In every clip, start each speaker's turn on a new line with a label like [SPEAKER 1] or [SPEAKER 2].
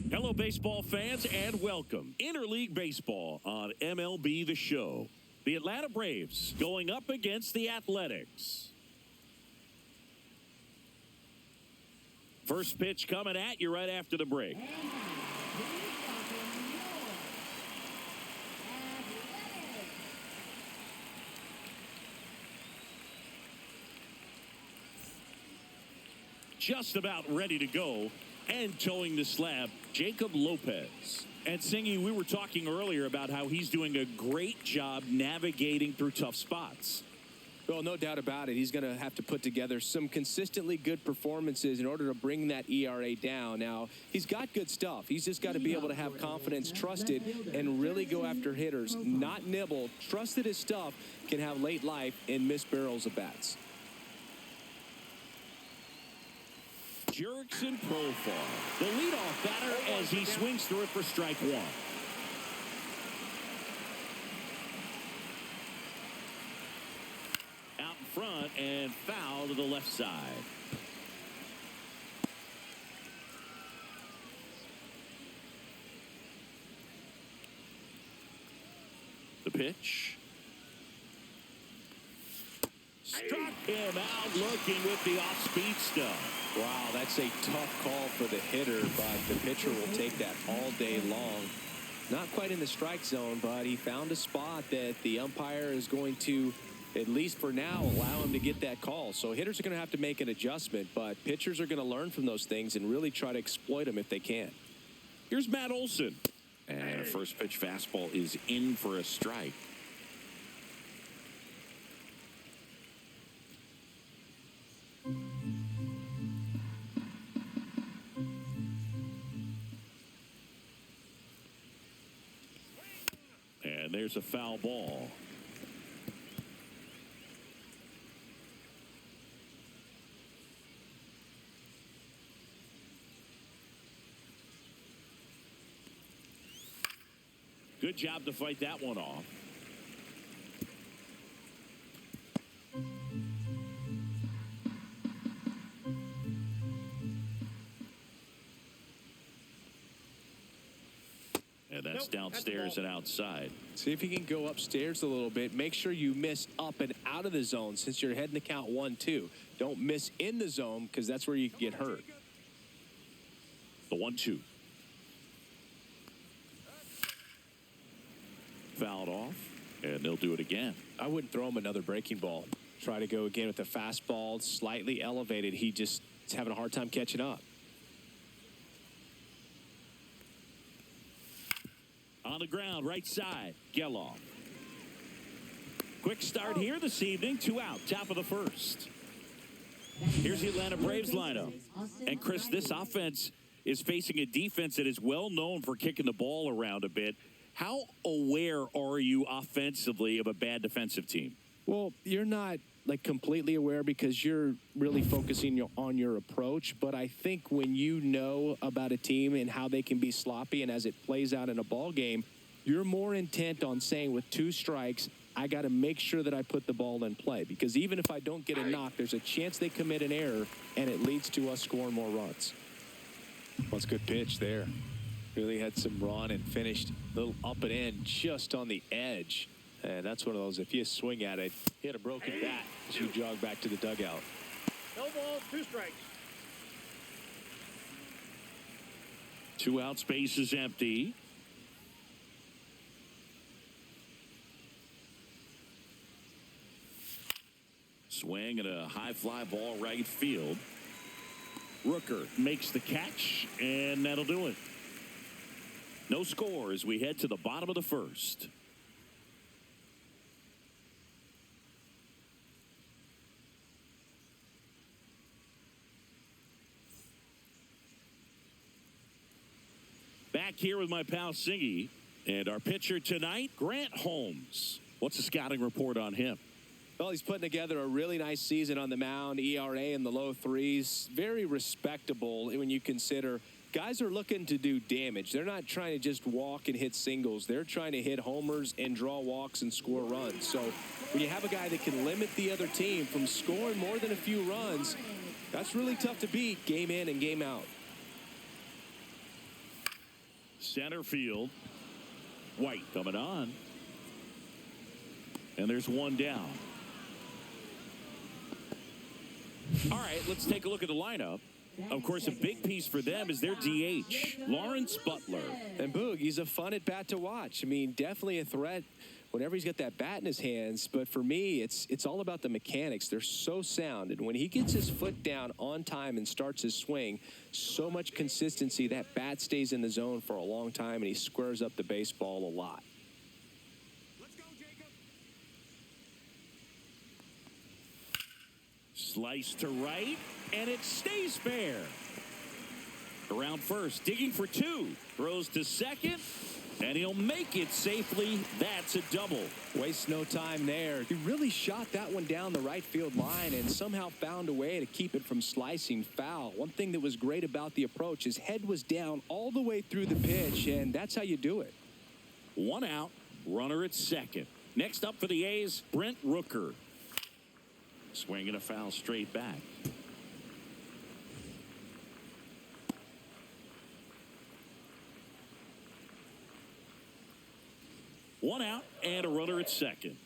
[SPEAKER 1] Hello, baseball fans, and welcome. Interleague Baseball on MLB The Show. The Atlanta Braves going up against the Athletics. First pitch coming at you right after the break. Just about ready to go. And towing the slab, Jacob Lopez. And Singy, we were talking earlier about how he's doing a great job navigating through tough spots.
[SPEAKER 2] Well, no doubt about it. He's going to have to put together some consistently good performances in order to bring that ERA down. Now, he's got good stuff. He's just got to be able to have confidence, trust it, and really go after hitters. Not nibble. Trust that his stuff can have late life and miss barrels of bats.
[SPEAKER 1] Jerks in profile. The leadoff batter as he swings through it for strike one. Out in front and foul to the left side. The pitch. Struck him out looking with the off-speed stuff.
[SPEAKER 2] Wow, that's a tough call for the hitter, but the pitcher will take that all day long. Not quite in the strike zone, but he found a spot that the umpire is going to, at least for now, allow him to get that call. So hitters are going to have to make an adjustment, but pitchers are going to learn from those things and really try to exploit them if they can.
[SPEAKER 1] Here's Matt Olson. And a first pitch fastball is in for a strike. And there's a foul ball. Good job to fight that one off. And that's downstairs and outside.
[SPEAKER 2] See if you can go upstairs a little bit. Make sure you miss up and out of the zone since you're heading to count 1-2. Don't miss in the zone because that's where you can get hurt.
[SPEAKER 1] The 1-2. Fouled off, and they'll do it again.
[SPEAKER 2] I wouldn't throw him another breaking ball. Try to go again with the fastball, slightly elevated. He just is having a hard time catching up.
[SPEAKER 1] On the ground, right side, Geloff. Quick start here this evening, 2 out, top of the first. Here's the Atlanta Braves lineup. And Chris, this offense is facing a defense that is well known for kicking the ball around a bit. How aware are you offensively of a bad defensive team?
[SPEAKER 2] Well, you're not like completely aware because you're really focusing on your approach. But I think when you know about a team and how they can be sloppy and as it plays out in a ball game, you're more intent on saying with 2 strikes, I got to make sure that I put the ball in play. Because even if I don't get a knock, there's a chance they commit an error and it leads to us scoring more runs.
[SPEAKER 3] Well, it's a good pitch there. Really had some run and finished a little up and in just on the edge. And that's one of those, if you swing at it, hit a broken bat as you jog back to the dugout.
[SPEAKER 4] No ball, 2 strikes.
[SPEAKER 1] 2 out, space is empty. Swing and a high fly ball right field. Rooker makes the catch, and that'll do it. No score as we head to the bottom of the first. Back here with my pal Singy and our pitcher tonight, Grant Holmes. What's the scouting report on him?
[SPEAKER 2] Well, he's putting together a really nice season on the mound. ERA in the low 3s. Very respectable when you consider guys are looking to do damage. They're not trying to just walk and hit singles. They're trying to hit homers and draw walks and score runs. So when you have a guy that can limit the other team from scoring more than a few runs, that's really tough to beat game in and game out.
[SPEAKER 1] Center field. White coming on. And there's one down. All right, let's take a look at the lineup. Of course, a big piece for them is their DH, Lawrence Butler.
[SPEAKER 2] And Boog, he's a fun at bat to watch. I mean, definitely a threat whenever he's got that bat in his hands. But for me, it's all about the mechanics. They're so sound. And when he gets his foot down on time and starts his swing, so much consistency, that bat stays in the zone for a long time, and he squares up the baseball a lot.
[SPEAKER 1] Slice to right, and it stays fair. Around first, digging for two. Throws to second, and he'll make it safely. That's a double.
[SPEAKER 2] Wastes no time there. He really shot that one down the right field line and somehow found a way to keep it from slicing foul. One thing that was great about the approach, his head was down all the way through the pitch, and that's how you do it.
[SPEAKER 1] One out, runner at second. Next up for the A's, Brent Rooker. Swinging a foul straight back. One out and a runner at second.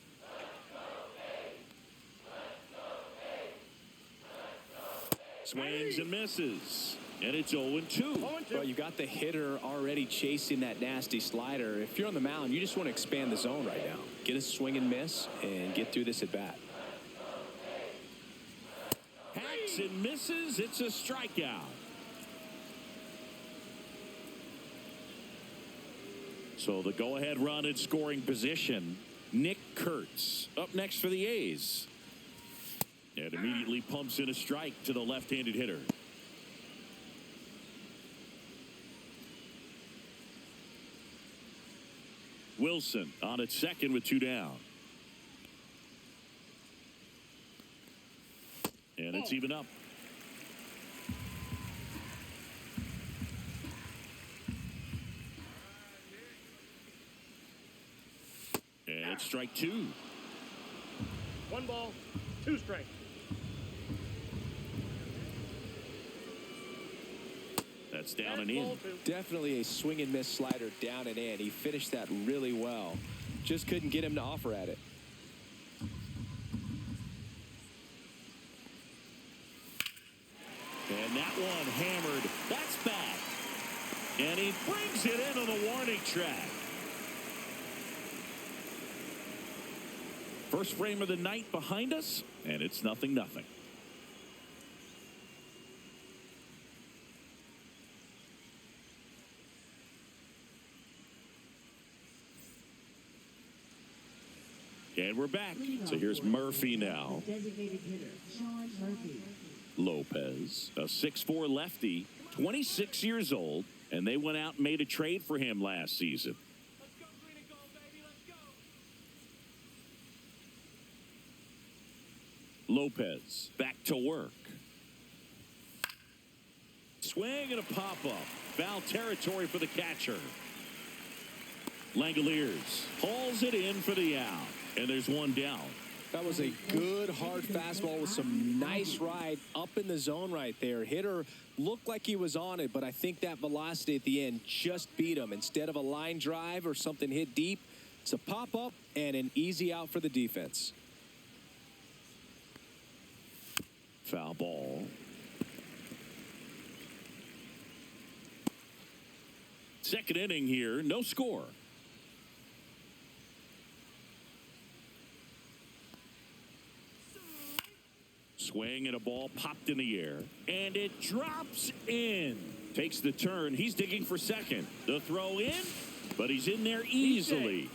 [SPEAKER 1] Swings and misses. And it's 0-2.
[SPEAKER 2] Well, you got the hitter already chasing that nasty slider. If you're on the mound, you just want to expand the zone right now. Get a swing and miss and get through this at bat.
[SPEAKER 1] Hacks and misses. It's a strikeout. So the go-ahead run in scoring position, Nick Kurtz up next for the A's. And immediately pumps in a strike to the left-handed hitter. Wilson on at second with two down. And it's even up. And it's strike two.
[SPEAKER 4] 1 ball, 2 strikes.
[SPEAKER 1] That's down and in.
[SPEAKER 2] Definitely a swing and miss slider down and in. He finished that really well. Just couldn't get him to offer at it.
[SPEAKER 1] And that one hammered. That's back. And he brings it in on the warning track. First frame of the night behind us, and it's 0-0. And we're back. So here's Murphy now. Lopez, a 6'4" lefty, 26 years old, and they went out and made a trade for him last season. Lopez back to work. Swing and a pop-up. Foul territory for the catcher. Langoliers hauls it in for the out. And there's one down.
[SPEAKER 2] That was a good, hard fastball with some nice ride up in the zone right there. Hitter looked like he was on it, but I think that velocity at the end just beat him. Instead of a line drive or something hit deep, it's a pop-up and an easy out for the defense.
[SPEAKER 1] Foul ball. Second inning here, no score. Swing and a ball popped in the air, and it drops in. Takes the turn. He's digging for second. The throw in, but he's in there easily.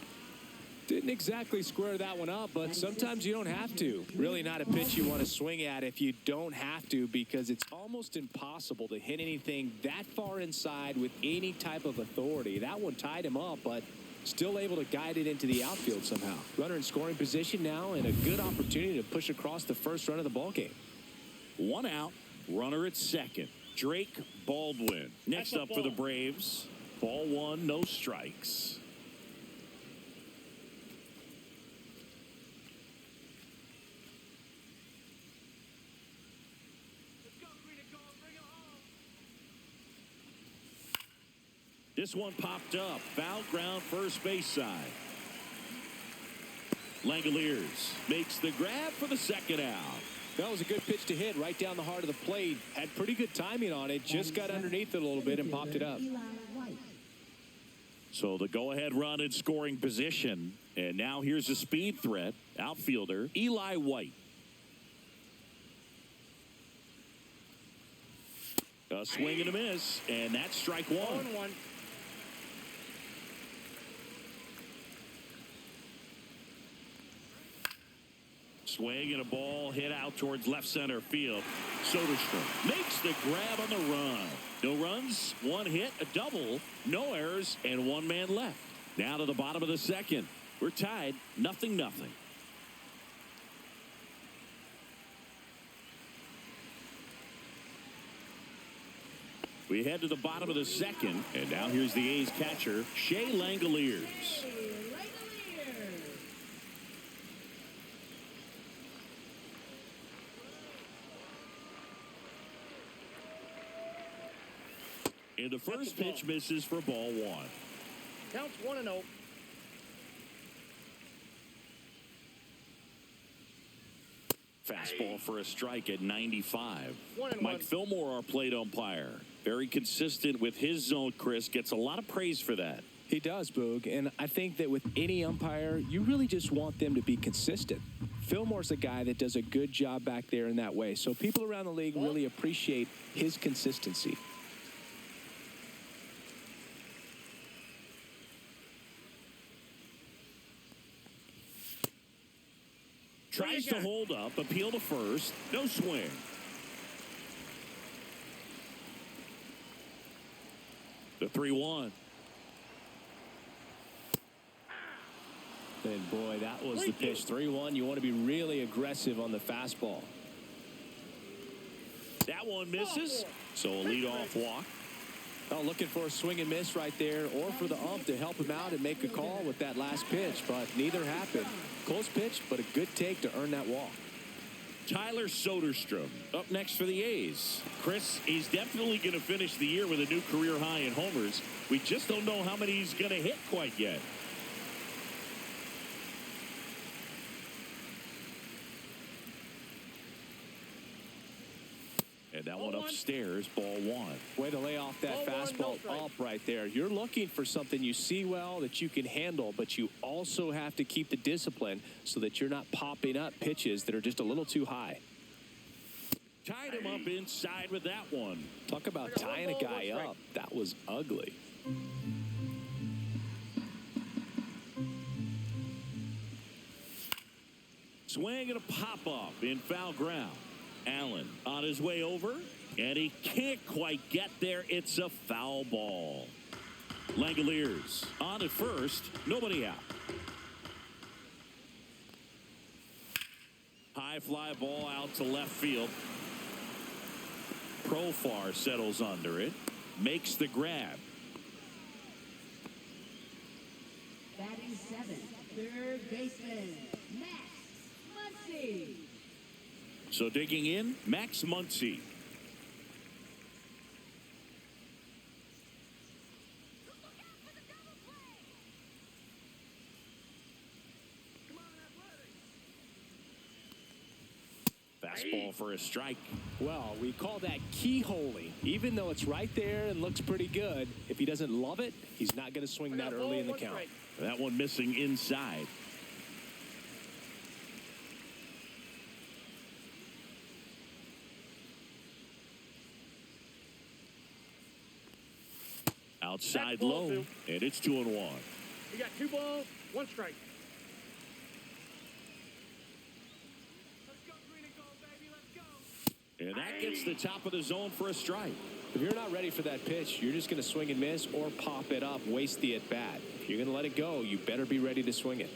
[SPEAKER 2] Didn't exactly square that one up, but sometimes you don't have to. Really not a pitch you want to swing at if you don't have to, because it's almost impossible to hit anything that far inside with any type of authority. That one tied him up, but still able to guide it into the outfield somehow. Runner in scoring position now, and a good opportunity to push across the first run of the ballgame.
[SPEAKER 1] One out, runner at second. Drake Baldwin. Next up for the Braves. Ball one, no strikes. This one popped up. Foul ground, first base side. Langoliers makes the grab for the second out.
[SPEAKER 2] That was a good pitch to hit right down the heart of the plate. Had pretty good timing on it. Just got underneath it a little bit and popped it up.
[SPEAKER 1] So the go-ahead run in scoring position. And now here's a speed threat. Outfielder Eli White. A swing and a miss. And that's strike one.
[SPEAKER 4] 0-1.
[SPEAKER 1] Swing and a ball hit out towards left center field. Soderstrom makes the grab on the run. No runs, one hit, a double, no errors, and one man left. Now to the bottom of the second. We're tied, 0-0. We head to the bottom of the second, and now here's the A's catcher, Shea Langoliers. And the first pitch misses for ball one.
[SPEAKER 4] Counts 1-0.
[SPEAKER 1] Fastball for a strike at 95.
[SPEAKER 4] 1-1.
[SPEAKER 1] Mike Fillmore, our plate umpire. Very consistent with his zone, Chris. Gets a lot of praise for that.
[SPEAKER 2] He does, Boog. And I think that with any umpire, you really just want them to be consistent. Fillmore's a guy that does a good job back there in that way. So people around the league really appreciate his consistency.
[SPEAKER 1] Tries to hold up, appeal to first, no swing. The 3-1.
[SPEAKER 2] And boy, that was the pitch. 3-1. You want to be really aggressive on the fastball.
[SPEAKER 1] That one misses. So a leadoff walk.
[SPEAKER 2] Oh, looking for a swing and miss right there, or for the ump to help him out and make a call with that last pitch, but neither happened. Close pitch, but a good take to earn that walk.
[SPEAKER 1] Tyler Soderstrom up next for the A's. Chris, he's definitely going to finish the year with a new career high in homers. We just don't know how many he's going to hit quite yet. And that one upstairs, ball one.
[SPEAKER 2] Way to lay off that fastball up right there. You're looking for something you see well that you can handle, but you also have to keep the discipline so that you're not popping up pitches that are just a little too high.
[SPEAKER 1] Tied him up inside with that one.
[SPEAKER 2] Talk about tying a guy up. That was ugly.
[SPEAKER 1] Swing and a pop-up in foul ground. Allen on his way over, and he can't quite get there. It's a foul ball. Langoliers on at first, nobody out. High fly ball out to left field. Profar settles under it, makes the grab.
[SPEAKER 5] Batting seventh, third baseman, Max Muncy.
[SPEAKER 1] So digging in, Max Muncy. Fastball for a strike.
[SPEAKER 2] Well, we call that keyholing. Even though it's right there and looks pretty good, if he doesn't love it, he's not going to swing that early in the count.
[SPEAKER 1] That one missing inside. Outside low, and it's 2-1.
[SPEAKER 4] You got 2 balls, 1 strike.
[SPEAKER 1] And that gets the top of the zone for a strike.
[SPEAKER 2] If you're not ready for that pitch, you're just going to swing and miss or pop it up, waste the at-bat. If you're going to let it go, you better be ready to swing it.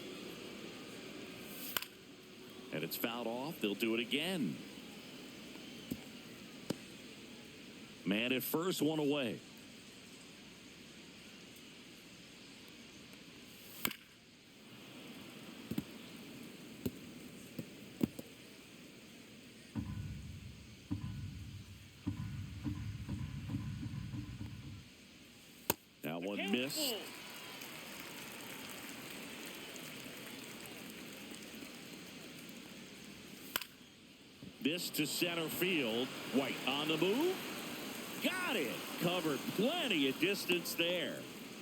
[SPEAKER 1] And it's fouled off. They'll do it again. Man at first, one away. one missed. This to center field. White on the move. Got it. Covered plenty of distance there.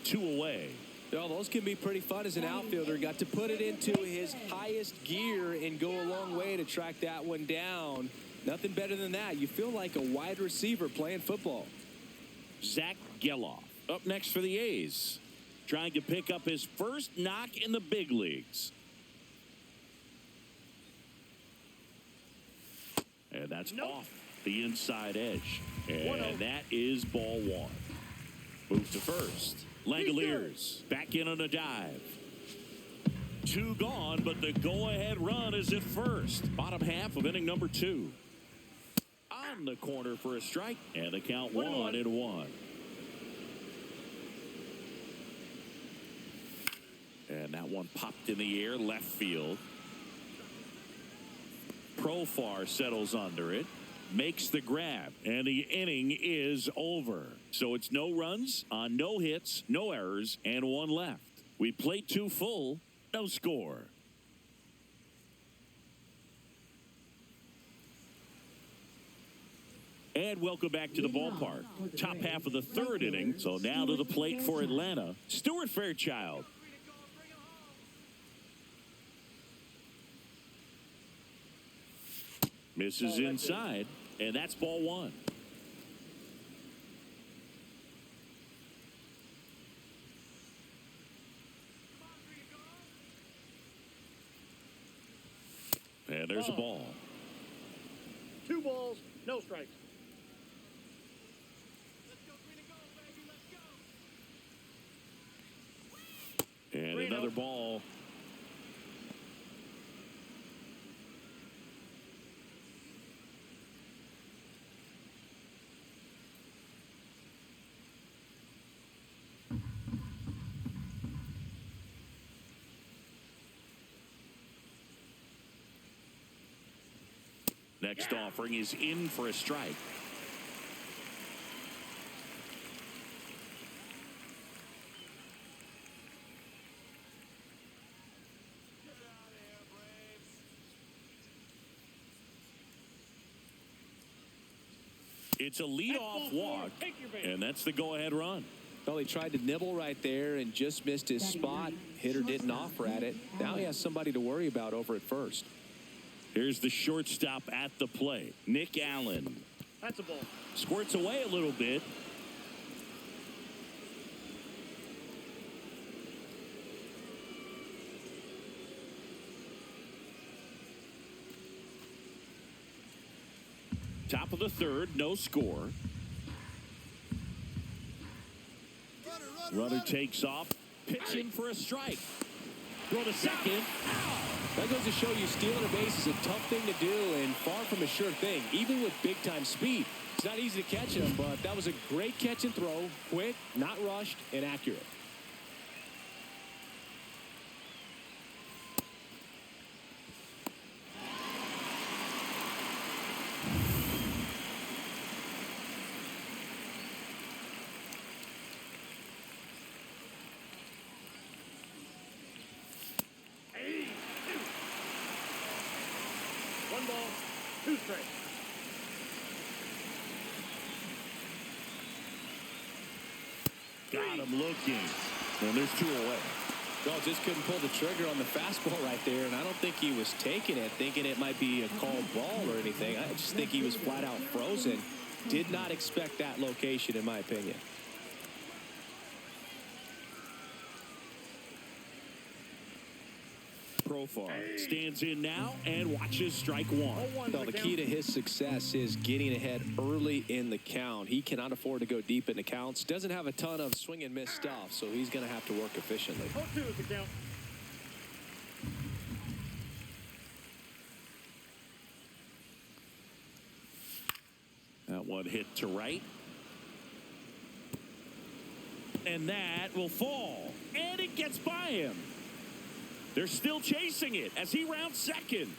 [SPEAKER 1] 2 away.
[SPEAKER 2] Well, those can be pretty fun as an outfielder. Got to put it into his highest gear and go a long way to track that one down. Nothing better than that. You feel like a wide receiver playing football.
[SPEAKER 1] Zach Geloff up next for the A's. Trying to pick up his first knock in the big leagues. And that's off the inside edge. And that is ball 1. Move to first. Langoliers back in on a dive. 2 gone, but the go-ahead run is at first. Bottom half of inning number 2. On the corner for a strike. And the count 1-1. And that one popped in the air left field. Profar settles under it, makes the grab, and the inning is over. So it's no runs on no hits, no errors, and 1 left. We played 2 full, no score. And welcome back to the ballpark. Top half of the 3rd inning, so now to the plate for Atlanta, Stuart Fairchild. Misses inside, and that's ball 1. And there's a ball.
[SPEAKER 4] 2 balls, no strikes.
[SPEAKER 1] And another ball. Next offering is in for a strike. It's a leadoff walk, and that's the go-ahead run.
[SPEAKER 2] Well, he tried to nibble right there and just missed his spot. Hitter didn't offer at it. Now he has somebody to worry about over at first.
[SPEAKER 1] Here's the shortstop at the plate, Nick Allen.
[SPEAKER 4] That's a ball.
[SPEAKER 1] Squirts away a little bit. Top of the 3rd, no score. Runner takes off, pitching for a strike. Throw to second.
[SPEAKER 2] That goes to show you stealing a base is a tough thing to do and far from a sure thing, even with big-time speed. It's not easy to catch him, but that was a great catch and throw, quick, not rushed, and accurate.
[SPEAKER 1] Got him looking. And there's 2 away.
[SPEAKER 2] Well, just couldn't pull the trigger on the fastball right there, and I don't think he was taking it, thinking it might be a called ball or anything. I just think he was flat out frozen. Did not expect that location, in my opinion.
[SPEAKER 1] Profar stands in now and watches strike 1.
[SPEAKER 2] Well, the key to his success is getting ahead early in the count. He cannot afford to go deep in the counts. Doesn't have a ton of swing and miss stuff, so he's going to have to work efficiently.
[SPEAKER 4] 0-2 is the count.
[SPEAKER 1] That one hit to right. And that will fall. And it gets by him. They're still chasing it as he rounds second.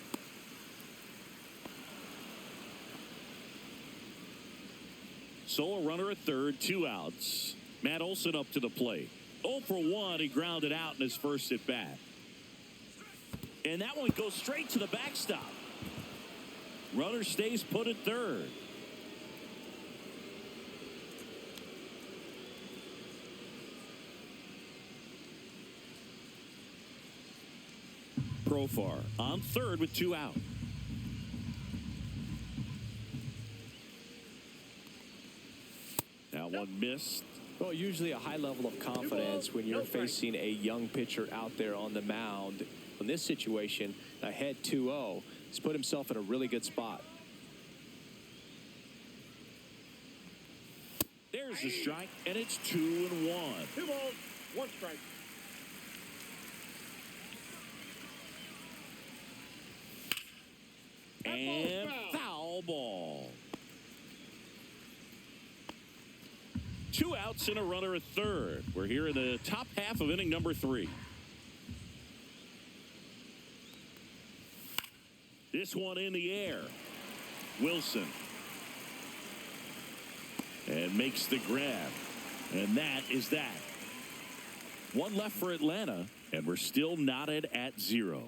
[SPEAKER 1] So a runner at third, 2 outs. Matt Olson up to the plate. 0 for 1. He grounded out in his first at bat. And that one goes straight to the backstop. Runner stays put at third. Profar on third with 2 out. Now one missed.
[SPEAKER 2] Well, usually a high level of confidence when you're facing a young pitcher out there on the mound. In this situation, ahead 2-0, he's put himself in a really good spot.
[SPEAKER 1] There's the strike, and it's 2-1.
[SPEAKER 4] 2 balls, 1 strike.
[SPEAKER 1] And foul ball. 2 outs and a runner at third. We're here in the top half of inning number 3. This one in the air. Wilson. And makes the grab. And that is that. 1 left for Atlanta, and we're still knotted at 0.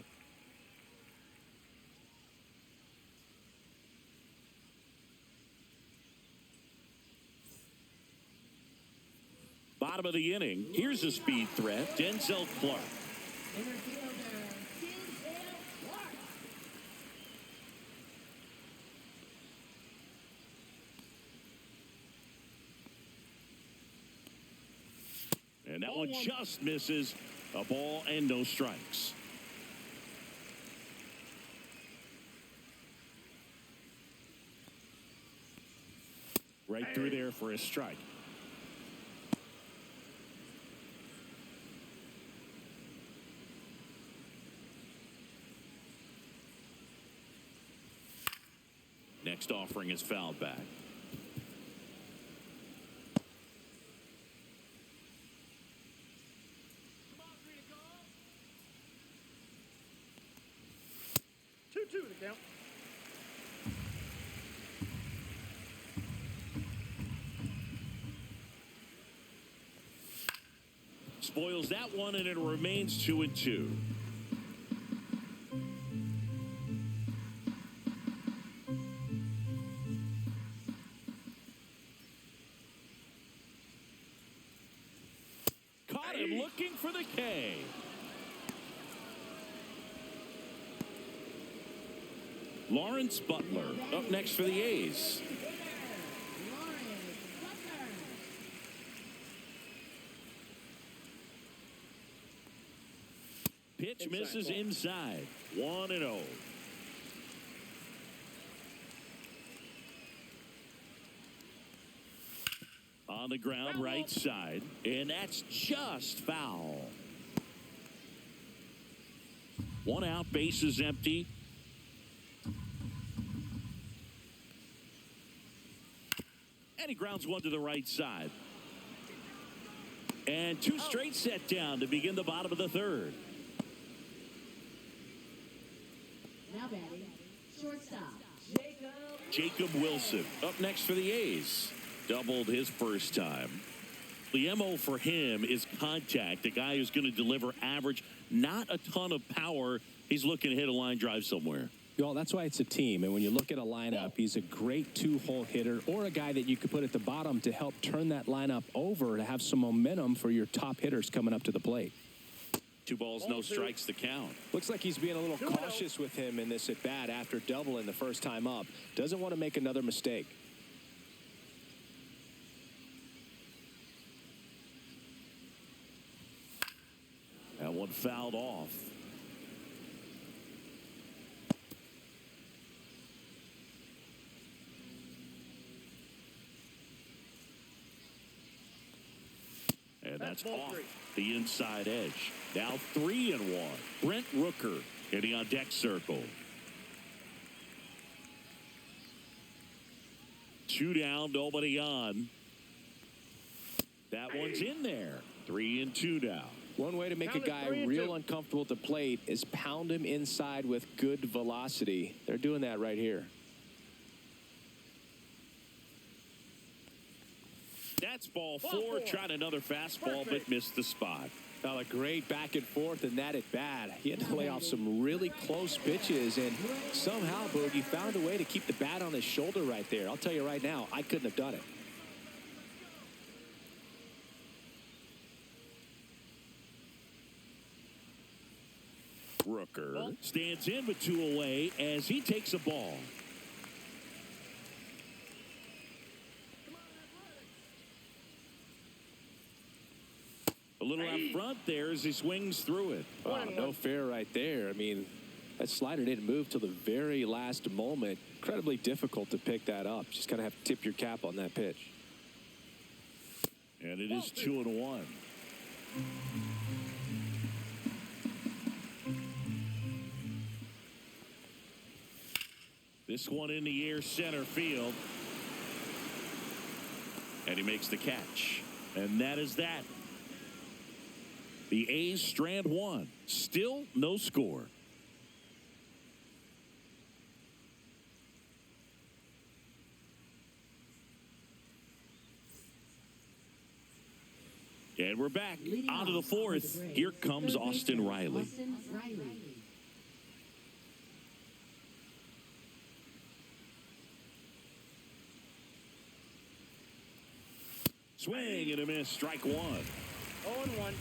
[SPEAKER 1] Bottom of the inning. Here's a speed threat. Denzel Clark.
[SPEAKER 5] Center fielder, Denzel Clark.
[SPEAKER 1] And that one just misses. A ball and no strikes. Right through there for a strike. Next offering is fouled back.
[SPEAKER 4] Two to count.
[SPEAKER 1] Spoils that one, and it remains 2-2. Caught him looking for the K. Lawrence Butler up next for the A's. Pitch misses inside. 1-0. On the ground, right side, and that's just foul. 1 out, bases empty. And he grounds one to the right side. And 2 straight set down to begin the bottom of the third.
[SPEAKER 5] Now batting, shortstop,
[SPEAKER 1] Jacob Wilson up next for the A's. Doubled his first time. The MO for him is contact. A guy who's going to deliver average, not a ton of power. He's looking to hit a line drive somewhere.
[SPEAKER 2] Well, that's why it's a team. And when you look at a lineup, he's a great 2-hole hitter or a guy that you could put at the bottom to help turn that lineup over to have some momentum for your top hitters coming up to the plate.
[SPEAKER 1] 2 balls, no strikes to count.
[SPEAKER 2] Looks like he's being a little cautious with him in this at bat after doubling the first time up. Doesn't want to make another mistake.
[SPEAKER 1] That one fouled off. And that's off the inside edge. Now 3-1. Brent Rooker getting on deck circle. 2 down, nobody on. That one's in there. 3-2 now.
[SPEAKER 2] One way to make a guy real uncomfortable at the plate is pound him inside with good velocity. They're doing that right here.
[SPEAKER 1] That's ball four. Tried another fastball, but missed the spot.
[SPEAKER 3] Now a great back and forth and that at bat. He had to lay off some really close pitches, and somehow Bogey found a way to keep the bat on his shoulder right there. I'll tell you right now, I couldn't have done it.
[SPEAKER 1] Rooker stands in with 2 away as he takes a ball. A little out front there as he swings through it.
[SPEAKER 3] Oh, no fair right there. I mean, that slider didn't move till the very last moment. Incredibly difficult to pick that up. Just kind of have to tip your cap on that pitch.
[SPEAKER 1] And it is 2-1. This one in the air center field. And he makes the catch. And that is that. The A's strand one. Still no score. And we're back. On to the fourth. Here comes Austin Riley. Swing and a miss. Strike one.
[SPEAKER 4] 0-1.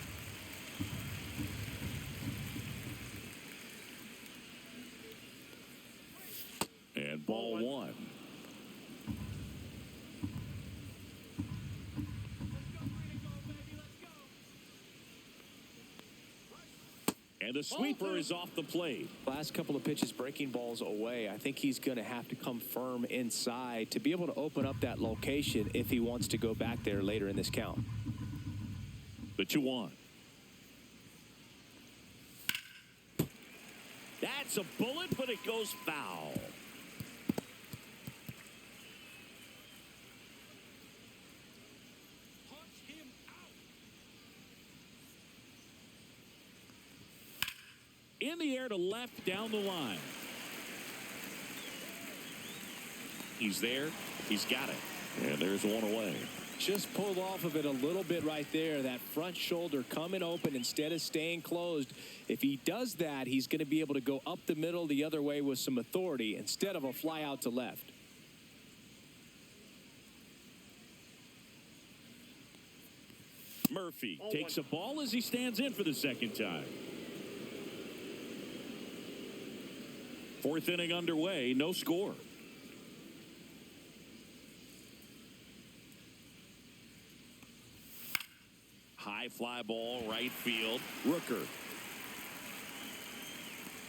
[SPEAKER 1] And ball one. And the sweeper is off the plate.
[SPEAKER 3] Last couple of pitches breaking balls away. I think he's going to have to come firm inside to be able to open up that location if he wants to go back there later in this count.
[SPEAKER 1] The 2-1. That's a bullet, but it goes foul. In the air to left down the line. He's there. He's got it. And there's one away.
[SPEAKER 3] Just pulled off of it a little bit right there. That front shoulder coming open instead of staying closed. If he does that, he's going to be able to go up the middle the other way with some authority instead of a fly out to left.
[SPEAKER 1] Murphy takes a ball as he stands in for the second time. Fourth inning underway, no score. High fly ball, right field. Rooker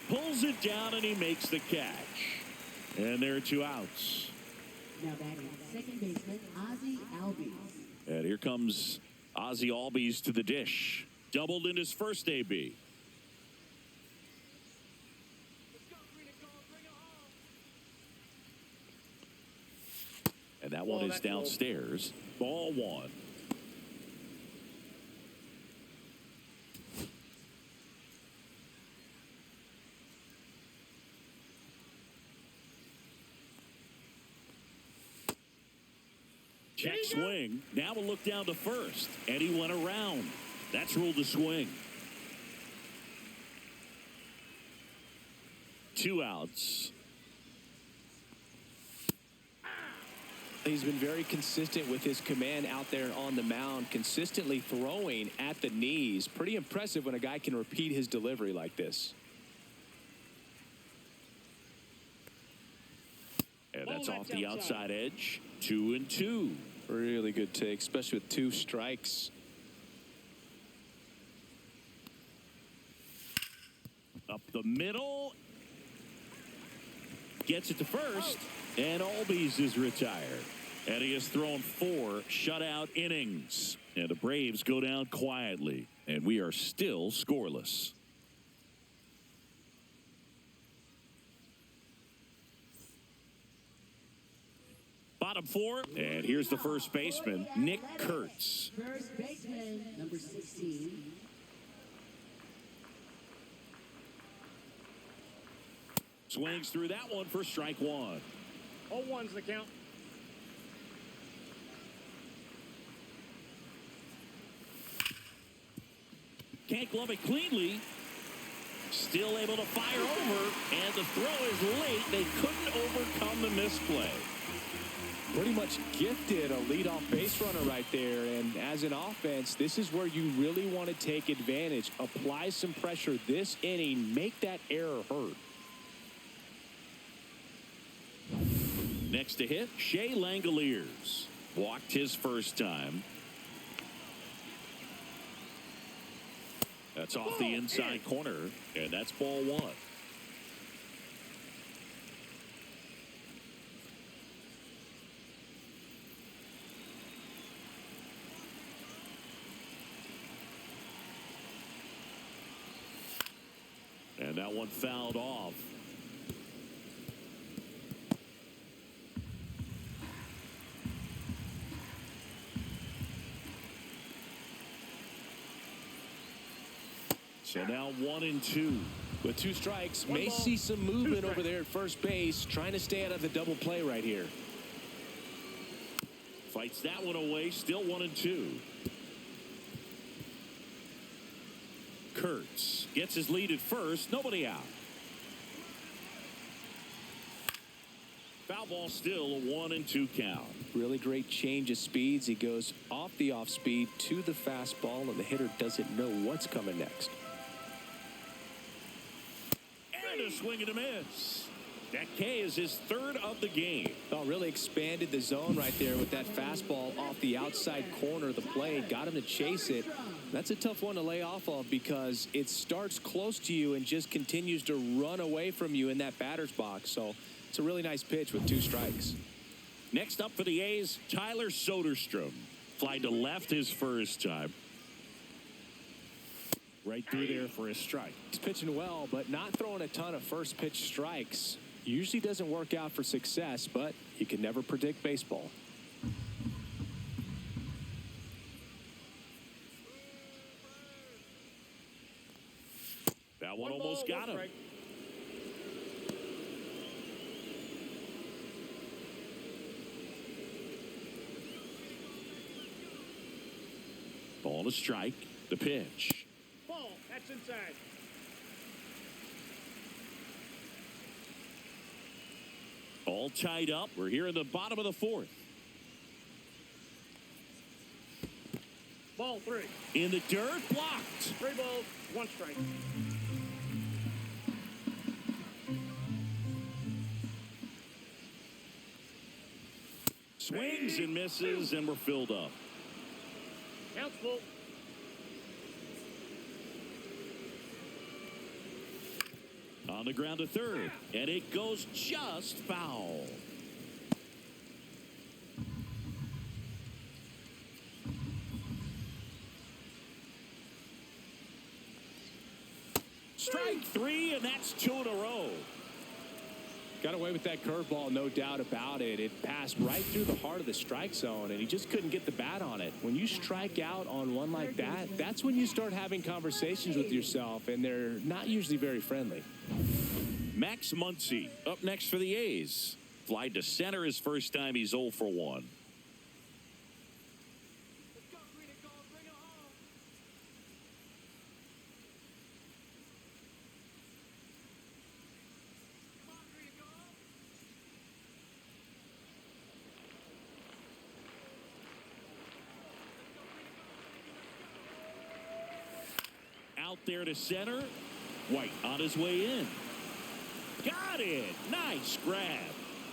[SPEAKER 1] pulls it down and he makes the catch. And there are 2 outs.
[SPEAKER 5] Now batting second baseman Ozzie Albies.
[SPEAKER 1] And here comes Ozzie Albies to the dish. Doubled in his first AB. And that one is downstairs. Ball one. Check swing. Now we'll look down to first. And he went around. That's ruled a swing. 2 outs.
[SPEAKER 3] He's been very consistent with his command out there on the mound, consistently throwing at the knees. Pretty impressive when a guy can repeat his delivery like this.
[SPEAKER 1] And that's off the outside edge. 2-2.
[SPEAKER 3] Really good take, especially with 2 strikes.
[SPEAKER 1] Up the middle. Gets it to first. And Albies is retired. And he has thrown 4 shutout innings. And the Braves go down quietly. And we are still scoreless. Bottom 4. And here's the first baseman, Nick Kurtz.
[SPEAKER 5] First baseman number 16.
[SPEAKER 1] Swings through that one for strike one.
[SPEAKER 4] 0-1's the count.
[SPEAKER 1] can't glove it cleanly. Still able to fire over, and the throw is late. They couldn't overcome the misplay.
[SPEAKER 2] Pretty much gifted a leadoff base runner right there. And as an offense, this is where you really want to take advantage. Apply some pressure this inning. Make that error hurt.
[SPEAKER 1] Next to hit, Shea Langoliers. Walked his first time. That's off the inside corner, and that's ball one. And that one fouled off. So now 1-2.
[SPEAKER 2] With 2 strikes, may see some movement over there at first base, trying to stay out of the double play right here.
[SPEAKER 1] Fights that one away, still 1-2. Kurtz gets his lead at first, nobody out. Foul ball, still a 1-2 count.
[SPEAKER 2] Really great change of speeds. He goes off the off speed to the fastball, and the hitter doesn't know what's coming next.
[SPEAKER 1] And a swing and a miss. That K is his third of the game.
[SPEAKER 2] Oh, really expanded the zone right there with that fastball off the outside corner of the plate. Got him to chase it. That's a tough one to lay off of because it starts close to you and just continues to run away from you in that batter's box. So it's a really nice pitch with 2 strikes.
[SPEAKER 1] Next up for the A's, Tyler Soderstrom. Flied to left his first time. Right through there for a strike.
[SPEAKER 2] He's pitching well, but not throwing a ton of first pitch strikes. Usually doesn't work out for success, but you can never predict baseball.
[SPEAKER 1] That one almost got him. Ball to strike. The pitch.
[SPEAKER 4] Ball. That's inside.
[SPEAKER 1] All tied up. We're here in the bottom of the 4th.
[SPEAKER 4] Ball 3.
[SPEAKER 1] In the dirt, blocked.
[SPEAKER 4] 3 balls, 1 strike.
[SPEAKER 1] Swings and misses, and we're filled up.
[SPEAKER 4] Count's full.
[SPEAKER 1] On the ground to third, and it goes just foul. Strike 3, and that's 2 in a row.
[SPEAKER 2] Got away with that curveball, no doubt about it. It passed right through the heart of the strike zone, and he just couldn't get the bat on it. When you strike out on one like that, that's when you start having conversations with yourself, and they're not usually very friendly.
[SPEAKER 1] Max Muncy up next for the A's. Flied to center his first time. He's 0 for 1. Out there to center. White on his way in. Got it. Nice grab.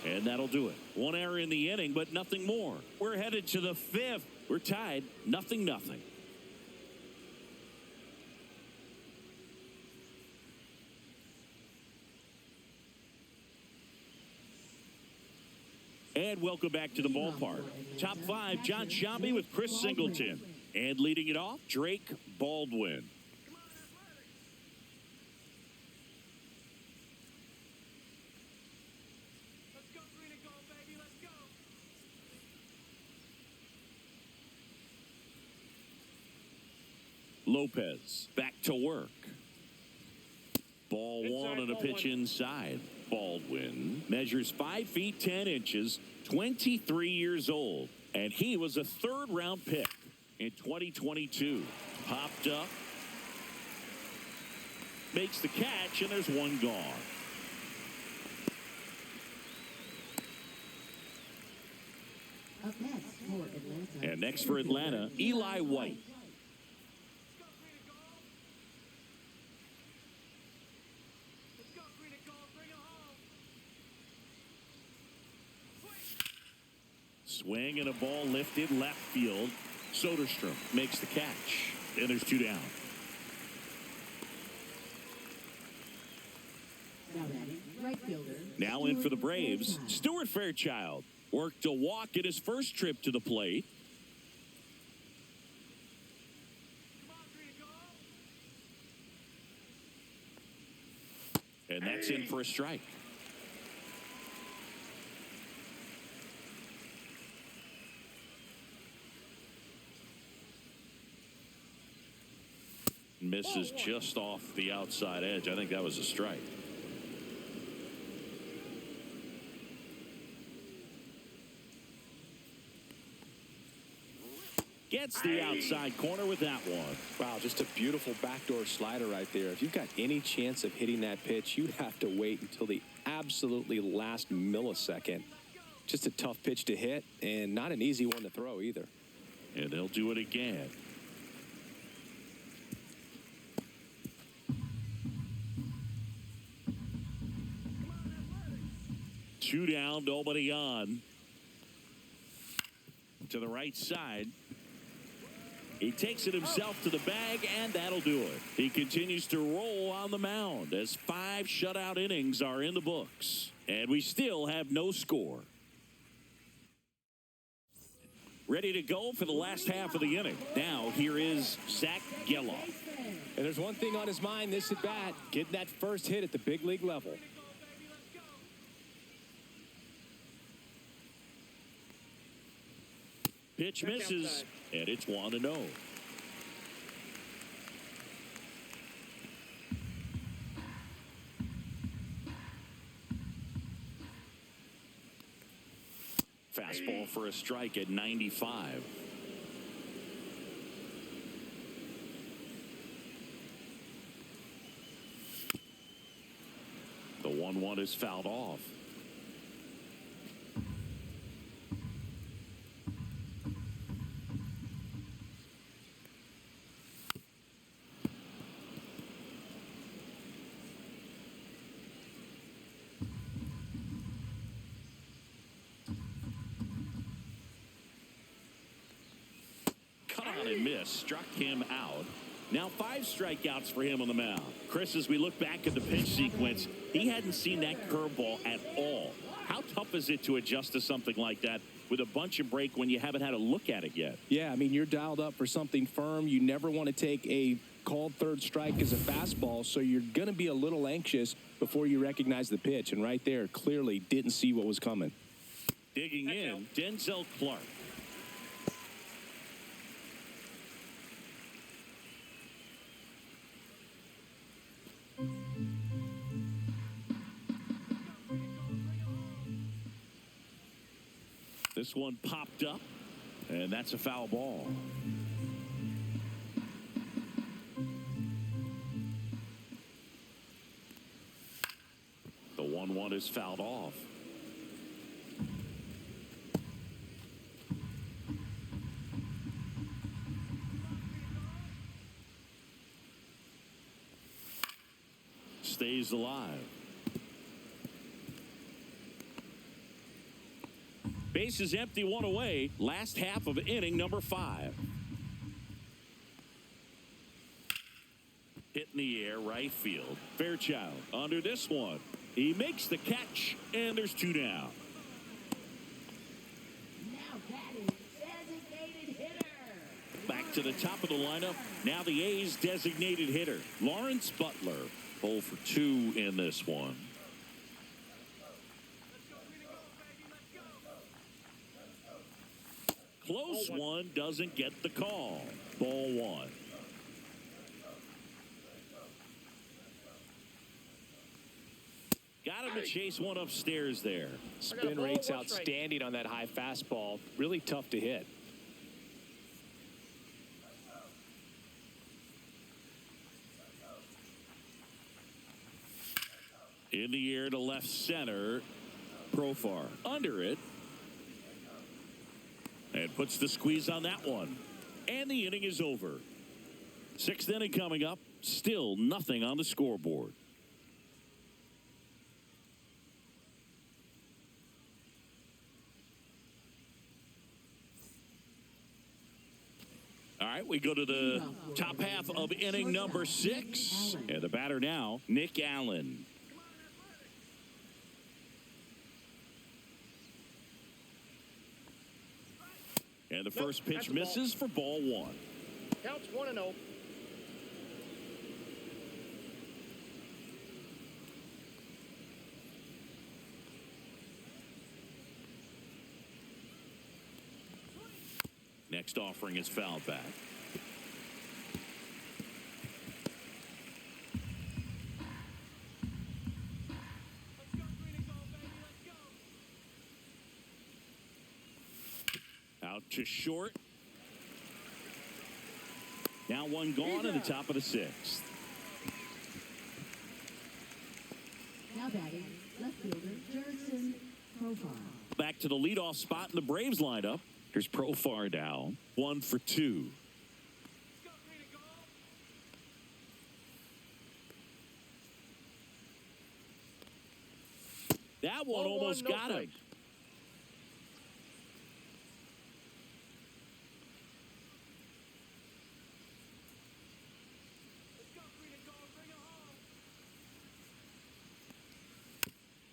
[SPEAKER 1] And that'll do it. 1 error in the inning, but nothing more. We're headed to the 5th. We're tied 0-0. And welcome back to the ballpark. Top 5, John Shambi with Chris Singleton. And leading it off, Drake Baldwin. Lopez back to work. Ball
[SPEAKER 4] Inside,
[SPEAKER 1] 1 on a
[SPEAKER 4] ball
[SPEAKER 1] pitch
[SPEAKER 4] 1.
[SPEAKER 1] inside. Baldwin measures 5 feet 10 inches, 23 years old, and he was a 3rd-round pick in 2022. Popped up, makes the catch, and there's one gone.
[SPEAKER 5] Up next for Atlanta.
[SPEAKER 1] And next for Atlanta, Eli White. Swing and a ball lifted left field. Soderstrom makes the catch, and there's 2 down.
[SPEAKER 5] Now batting, right fielder.
[SPEAKER 1] Now in for the Braves,
[SPEAKER 5] Fairchild.
[SPEAKER 1] Stuart Fairchild worked a walk in his first trip to the plate. And that's in for a strike. Misses just off the outside edge. I think that was a strike. Gets the outside corner with that one.
[SPEAKER 2] Wow, just a beautiful backdoor slider right there. If you've got any chance of hitting that pitch, you have to wait until the absolutely last millisecond. Just a tough pitch to hit, and not an easy one to throw either.
[SPEAKER 1] And they'll do it again. Two down, nobody on. To the right side. He takes it himself to the bag, and that'll do it. He continues to roll on the mound as 5 shutout innings are in the books. And we still have no score. Ready to go for the last half of the inning. Now, here is Zach Geloff.
[SPEAKER 2] And there's one thing on his mind this at bat, getting that first hit at the big league level.
[SPEAKER 1] Pitch misses, and it's 1-0. Fastball for a strike at 95. The 1-1 is fouled off. And miss, struck him out. Now 5 strikeouts for him on the mound. Chris, as we look back at the pitch sequence, he hadn't seen that curveball at all. How tough is it to adjust to something like that with a bunch of break when you haven't had a look at it yet?
[SPEAKER 2] Yeah, I mean, you're dialed up for something firm. You never want to take a called third strike as a fastball, so you're going to be a little anxious before you recognize the pitch. And right there, clearly didn't see what was coming.
[SPEAKER 1] Digging in, Denzel Clark. This one popped up, and that's a foul ball. The 1-1 is fouled off. Stays alive. Base is empty, 1 away. Last half of inning number 5. Hit in the air, right field. Fairchild under this one. He makes the catch, and there's 2 down.
[SPEAKER 5] Now batting, designated hitter.
[SPEAKER 1] Back to the top of the lineup. Now the A's designated hitter, Lawrence Butler. 0 for 2 in this one. Close one, doesn't get the call. Ball 1. Got him to chase one upstairs there.
[SPEAKER 2] Spin rate's outstanding on that high fastball. Really tough to hit.
[SPEAKER 1] In the air to left center. Profar under it. And puts the squeeze on that one. And the inning is over. Sixth inning coming up. Still nothing on the scoreboard. All right, we go to the top half of inning number 6. And the batter now, Nick Allen. And the first pitch misses for ball 1.
[SPEAKER 4] Counts 1-0.
[SPEAKER 1] Next offering is fouled back. Out to short. Now one gone in the top of the 6th.
[SPEAKER 5] Now batting, left fielder Jerson Profar.
[SPEAKER 1] Back to the leadoff spot in the Braves lineup. Here's Profar now. 1 for 2. That one almost got him.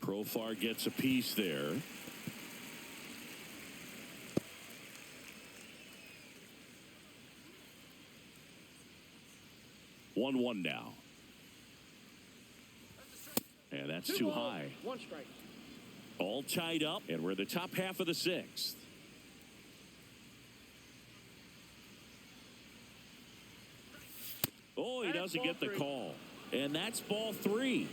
[SPEAKER 1] Profar gets a piece there. One now. And that's too high.
[SPEAKER 4] 1 strike.
[SPEAKER 1] All tied up, and we're the top half of the 6th. Oh, he doesn't get the call. And that's ball 3.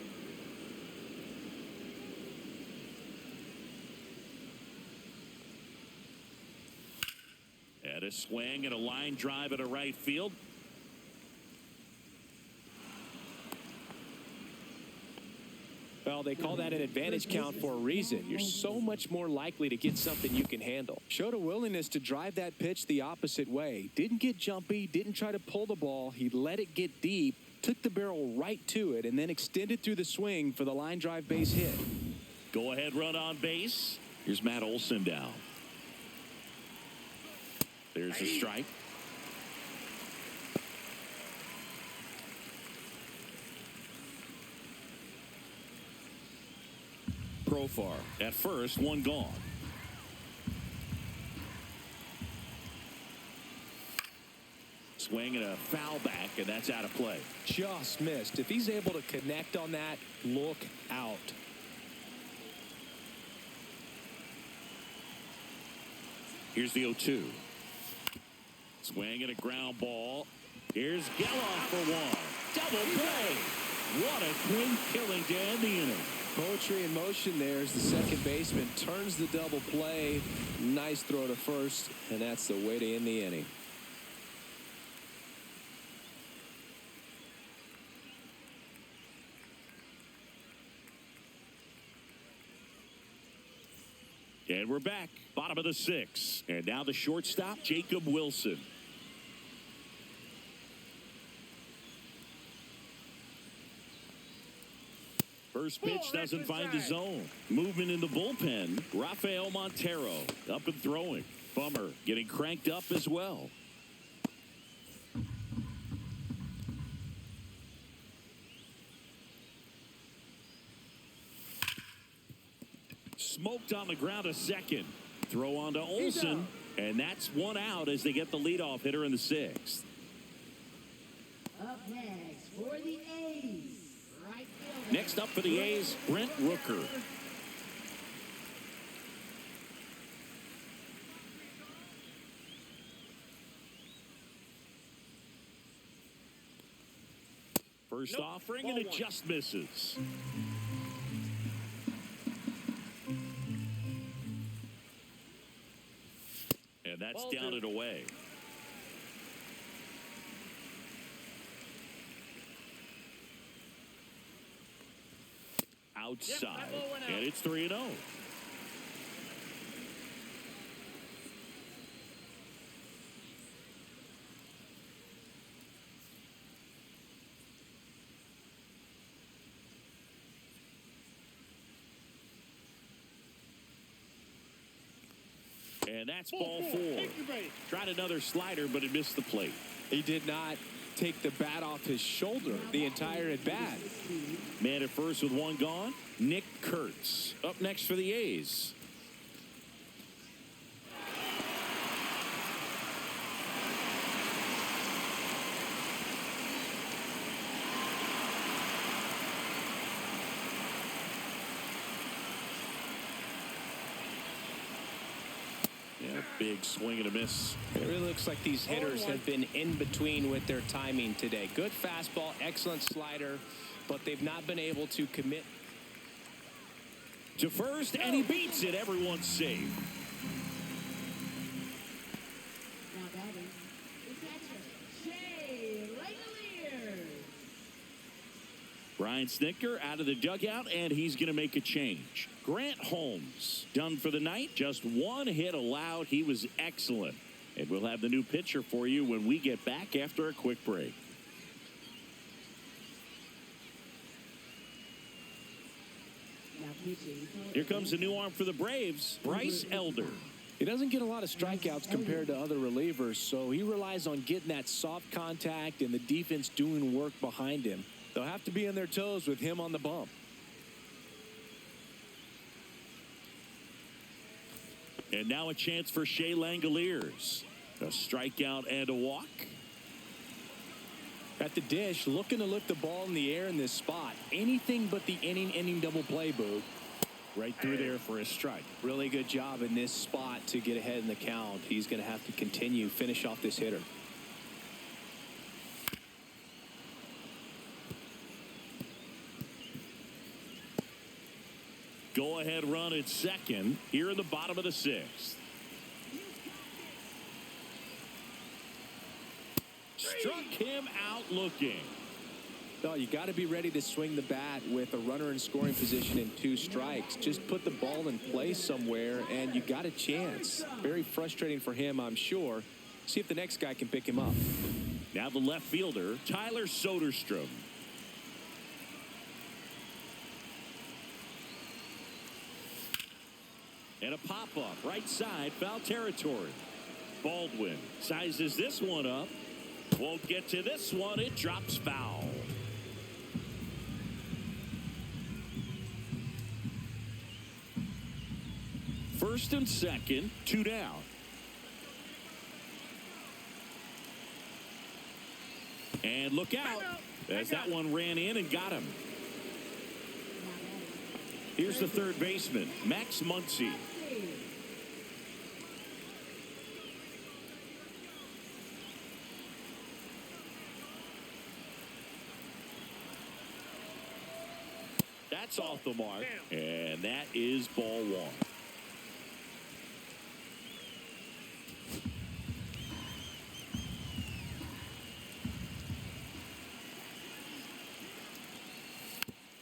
[SPEAKER 1] And a swing and a line drive at a right field.
[SPEAKER 2] Well, they call that an advantage count for a reason. You're so much more likely to get something you can handle. Showed a willingness to drive that pitch the opposite way. Didn't get jumpy, didn't try to pull the ball. He let it get deep, took the barrel right to it, and then extended through the swing for the line drive base hit.
[SPEAKER 1] Go ahead run on base. Here's Matt Olson down. There's a strike. Profar at first, one gone. Swing and a foul back, and that's out of play.
[SPEAKER 2] Just missed. If he's able to connect on that, look out.
[SPEAKER 1] Here's the 0-2. Swing and a ground ball. Here's Geloff for one. Double play. What a clean killing to end the inning.
[SPEAKER 2] Poetry in motion there as the second baseman turns the double play. Nice throw to first, and that's the way to end the inning.
[SPEAKER 1] And we're back. Bottom of the 6th. And now the shortstop, Jacob Wilson. First pitch doesn't find the zone. Movement in the bullpen. Rafael Montero up and throwing. Bummer getting cranked up as well. Smoked on the ground a second. Throw on to Olson. And that's one out as they get the leadoff hitter in the 6th.
[SPEAKER 5] Up next for the A's. Right fielder.
[SPEAKER 1] Next up for the A's, Brent Rooker. First offering, and it just misses. And that's down and away. outside.
[SPEAKER 4] that ball went out.
[SPEAKER 1] And it's 3-0. And that's ball 4.
[SPEAKER 4] Take your base.
[SPEAKER 1] Tried another slider, but it missed the plate.
[SPEAKER 2] He did not take the bat off his shoulder the entire at bat.
[SPEAKER 1] Man at first with one gone. Nick Kurtz up next for the A's. Yeah, big swing and a miss.
[SPEAKER 2] It really looks like these hitters have been in between with their timing today. Good fastball, excellent slider, but they've not been able to commit
[SPEAKER 1] To first, and he beats it. Everyone's safe.
[SPEAKER 5] Now batting, the catcher, Shea Langoliers.
[SPEAKER 1] Brian Snitker out of the dugout, and he's going to make a change. Grant Holmes done for the night. Just one hit allowed. He was excellent. And we'll have the new pitcher for you when we get back after a quick break.
[SPEAKER 5] Now pitching for
[SPEAKER 1] Here comes a new arm for the Braves, Bryce Elder.
[SPEAKER 2] He doesn't get a lot of strikeouts compared to other relievers, so he relies on getting that soft contact and the defense doing work behind him. They'll have to be on their toes with him on the bump.
[SPEAKER 1] And now a chance for Shea Langoliers. A strikeout and a walk.
[SPEAKER 2] At the dish, looking to lift the ball in the air in this spot. Anything but the inning double play, Boo.
[SPEAKER 1] Right through there for a strike.
[SPEAKER 2] Really good job in this spot to get ahead in the count. He's going to have to continue, finish off this hitter.
[SPEAKER 1] Go-ahead run at second here in the bottom of the 6th. Struck him out looking.
[SPEAKER 2] No, you got to be ready to swing the bat with a runner in scoring position and 2 strikes. Just put the ball in play somewhere, and you got a chance. Very frustrating for him, I'm sure. See if the next guy can pick him up.
[SPEAKER 1] Now the left fielder, Tyler Soderstrom. And a pop-up right side, foul territory. Baldwin sizes this one up. Won't get to this one. It drops foul. First and second, 2 down. And look out as that one ran in and got him. Here's the third baseman, Max Muncy. That's off the mark, and that is ball 1.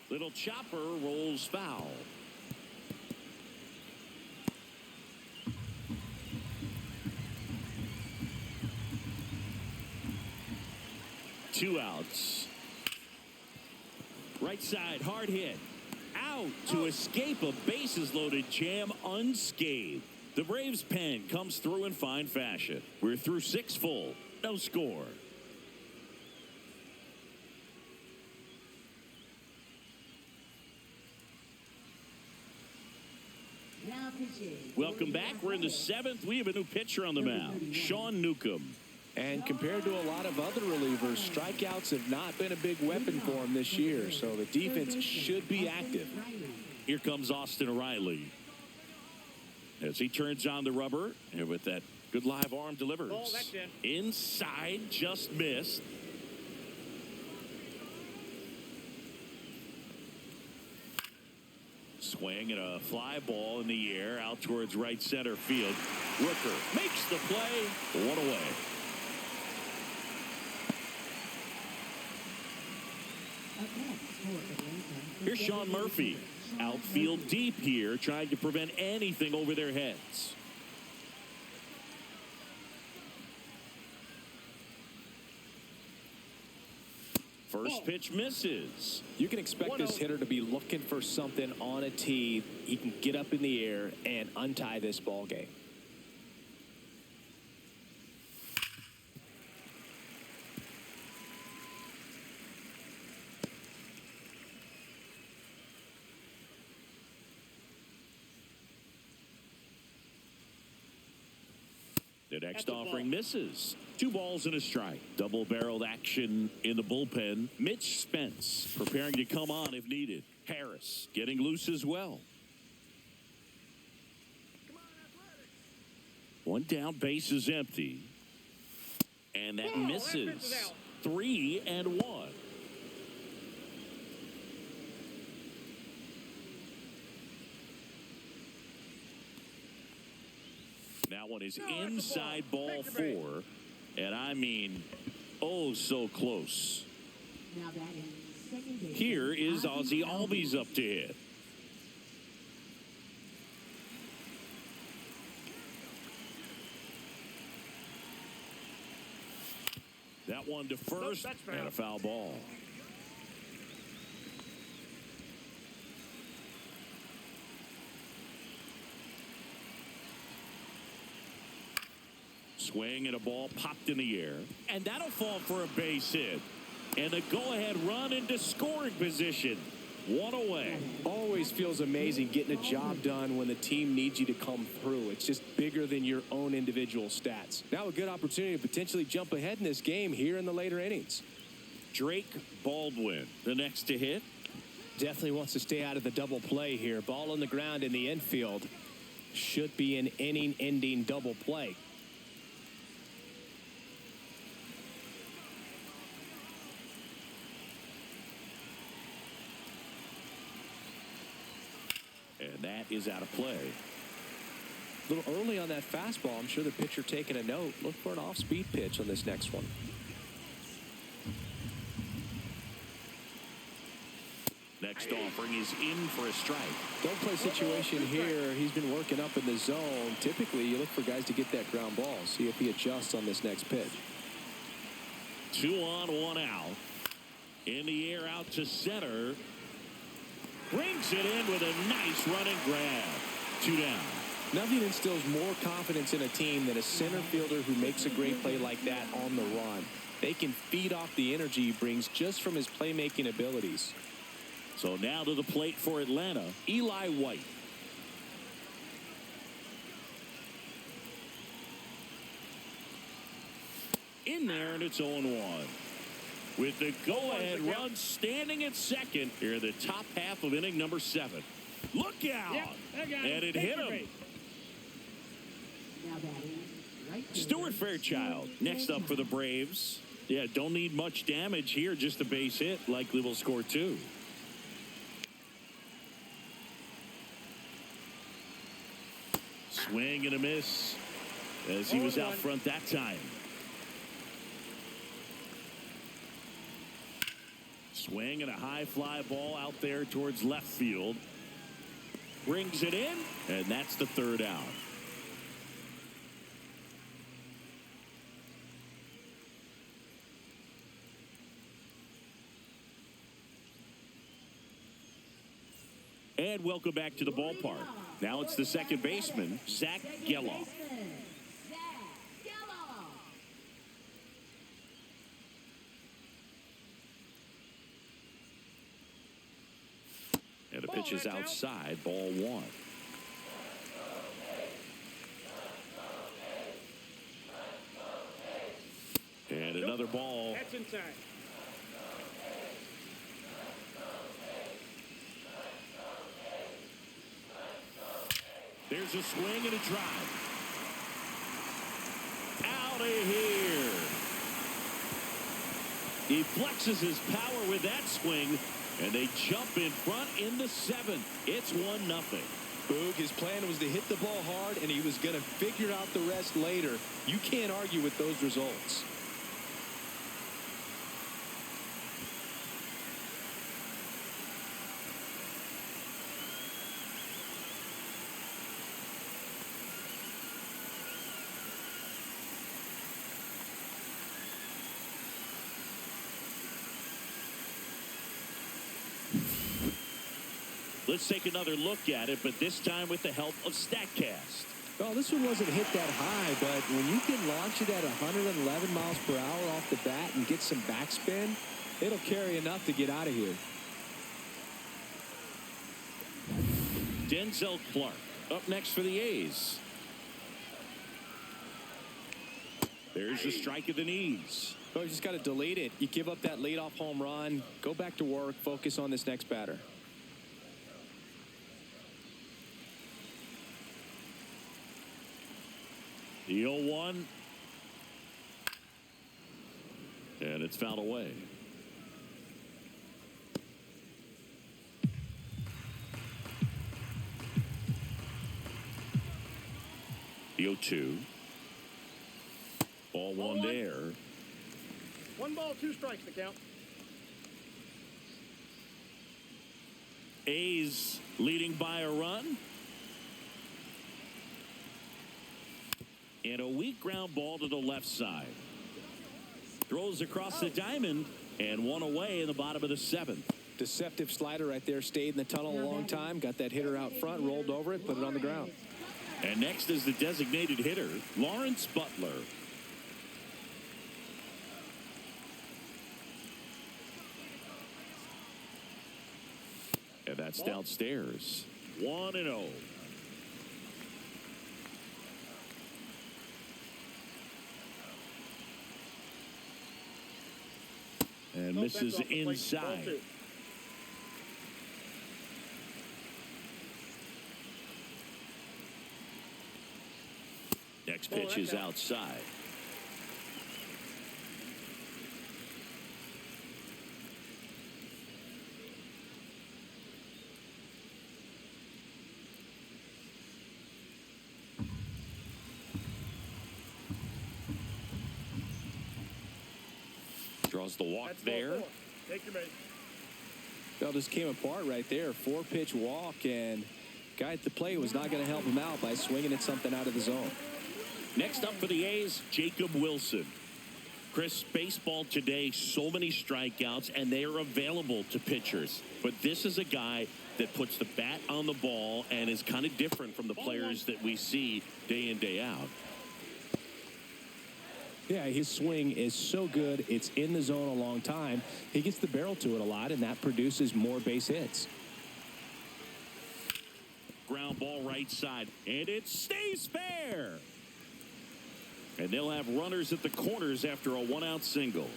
[SPEAKER 1] Little chopper rolls foul. Two outs. Right side, hard hit. Out to escape a bases loaded jam unscathed. The Braves pen comes through in fine fashion. We're through 6 full. No score.
[SPEAKER 5] Now pitching.
[SPEAKER 1] Welcome back. We're in the 7th. We have a new pitcher on the mound, Sean Newcomb.
[SPEAKER 2] And compared to a lot of other relievers, strikeouts have not been a big weapon for him this year, so the defense should be active.
[SPEAKER 1] Here comes Austin O'Reilly as he turns on the rubber, and with that good live arm delivers.
[SPEAKER 4] Oh, that's in.
[SPEAKER 1] Inside, just missed. Swing and a fly ball in the air out towards right center field. Rooker makes the play. 1 away.
[SPEAKER 5] Up next for Atlanta,
[SPEAKER 1] Here's Sean Murphy. Outfield deep here, trying to prevent anything over their heads. First pitch misses.
[SPEAKER 2] You can expect this hitter to be looking for something on a tee. He can get up in the air and untie this ball game.
[SPEAKER 1] The next offering misses. 2 balls and a strike. Double-barreled action in the bullpen. Mitch Spence preparing to come on if needed. Harris getting loose as well. One down, base is empty. And that misses. 3-1. That one is inside ball 4. And I mean, oh, so close.
[SPEAKER 5] Now batting second base.
[SPEAKER 1] Here is Ozzie Albies up to hit. That one to first, and a foul ball. Swing and a ball popped in the air. And that'll fall for a base hit. And a go-ahead run into scoring position. 1 away.
[SPEAKER 2] Always feels amazing getting a job done when the team needs you to come through. It's just bigger than your own individual stats. Now a good opportunity to potentially jump ahead in this game here in the later innings.
[SPEAKER 1] Drake Baldwin, the next to hit.
[SPEAKER 2] Definitely wants to stay out of the double play here. Ball on the ground in the infield. Should be an inning-ending double play.
[SPEAKER 1] And that is out of play.
[SPEAKER 2] A little early on that fastball. I'm sure the pitcher taking a note. Look for an off-speed pitch on this next one.
[SPEAKER 1] Next offering is in for a strike.
[SPEAKER 2] Don't play situation here. He's been working up in the zone. Typically, you look for guys to get that ground ball. See if he adjusts on this next pitch.
[SPEAKER 1] 2 on, 1 out. In the air out to center. Brings it in with a nice running grab. 2 down.
[SPEAKER 2] Nothing instills more confidence in a team than a center fielder who makes a great play like that on the run. They can feed off the energy he brings just from his playmaking abilities.
[SPEAKER 1] So now to the plate for Atlanta, Eli White. In there, and it's 0-1. With the go-ahead run standing at second here in the top half of inning number 7. Look out! And it hit him.
[SPEAKER 5] Now batting right fielder,
[SPEAKER 1] Stuart Fairchild next up for the Braves. Yeah, don't need much damage here, just a base hit. Likely will score 2. Swing and a miss as he was out front that time. Swing and a high fly ball out there towards left field. Brings it in, and that's the 3rd out. And welcome back to the ballpark. Now it's the second baseman, Zach Geloff. And the pitch is outside, ball 1. And another ball.
[SPEAKER 4] That's inside.
[SPEAKER 1] There's a swing and a drive. Out of here. He flexes his power with that swing, and they jump in front in the 7th. It's 1-0.
[SPEAKER 2] Boog, his plan was to hit the ball hard, and he was going to figure out the rest later. You can't argue with those results.
[SPEAKER 1] Let's take another look at it, but this time with the help of StatCast.
[SPEAKER 2] Well, this one wasn't hit that high, but when you can launch it at 111 miles per hour off the bat and get some backspin, it'll carry enough to get out of here.
[SPEAKER 1] Denzel Clark up next for the A's. There's the strike of the knees.
[SPEAKER 2] Oh, you just got to delete it. You give up that leadoff home run, go back to work, focus on this next batter.
[SPEAKER 1] The 0-1. And it's fouled away. The 0-2. Ball one there.
[SPEAKER 4] 1 ball, 2 strikes to count.
[SPEAKER 1] A's leading by a run. And a weak ground ball to the left side. Throws across the diamond and one away in the bottom of the 7th.
[SPEAKER 2] Deceptive slider right there. Stayed in the tunnel a long time. Got that hitter out front, rolled over it, put it on the ground.
[SPEAKER 1] And next is the designated hitter, Lawrence Butler. And that's downstairs. 1-0. And misses inside. Next pitch is outside. Draws the walk there.
[SPEAKER 4] Take your base.
[SPEAKER 2] Well, just came apart right there. 4-pitch walk, and guy at the plate was not going to help him out by swinging at something out of the zone.
[SPEAKER 1] Next up for the A's, Jacob Wilson. Chris, baseball today, so many strikeouts, and they are available to pitchers. But this is a guy that puts the bat on the ball and is kind of different from the players that we see day in, day out.
[SPEAKER 2] Yeah, his swing is so good. It's in the zone a long time. He gets the barrel to it a lot, and that produces more base hits.
[SPEAKER 1] Ground ball right side, and it stays fair. And they'll have runners at the corners after a 1-out single.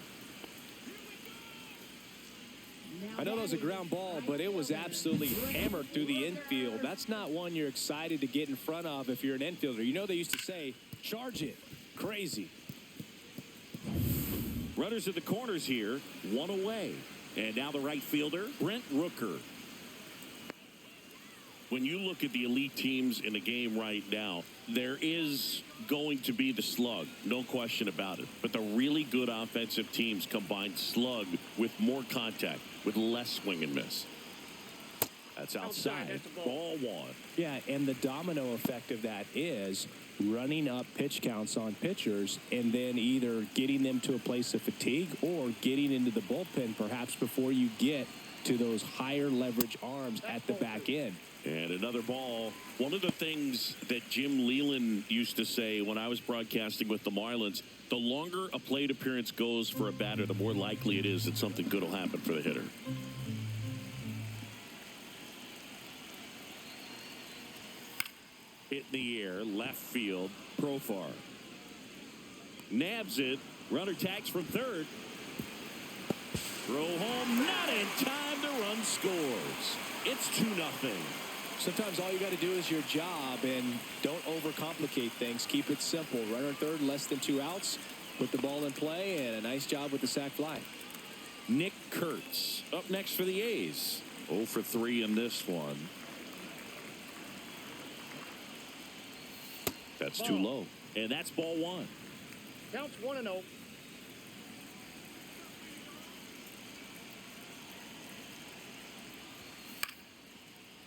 [SPEAKER 2] I know that was a ground ball, but it was absolutely hammered through the infield. That's not one you're excited to get in front of if you're an infielder. You know they used to say, charge it. Crazy.
[SPEAKER 1] Runners at the corners here, 1 away. And now the right fielder, Brent Rooker. When you look at the elite teams in the game right now, there is going to be the slug, no question about it. But the really good offensive teams combine slug with more contact, with less swing and miss. That's outside. Ball 1.
[SPEAKER 2] Yeah, and the domino effect of that is running up pitch counts on pitchers and then either getting them to a place of fatigue or getting into the bullpen perhaps before you get to those higher leverage arms at the back end.
[SPEAKER 1] And another ball. One of the things that Jim Leland used to say when I was broadcasting with the Marlins, the longer a plate appearance goes for a batter, the more likely it is that something good will happen for the hitter. Hit in the air, left field, Profar. Nabs it, runner tags from third. Throw home, not in time, the run scores. It's 2-0.
[SPEAKER 2] Sometimes all you got to do is your job and don't overcomplicate things. Keep it simple. Runner third, less than 2 outs. Put the ball in play, and a nice job with the sac fly.
[SPEAKER 1] Nick Kurtz up next for the A's. 0 for 3 in this one. That's too low. And that's ball 1.
[SPEAKER 4] Counts 1-0.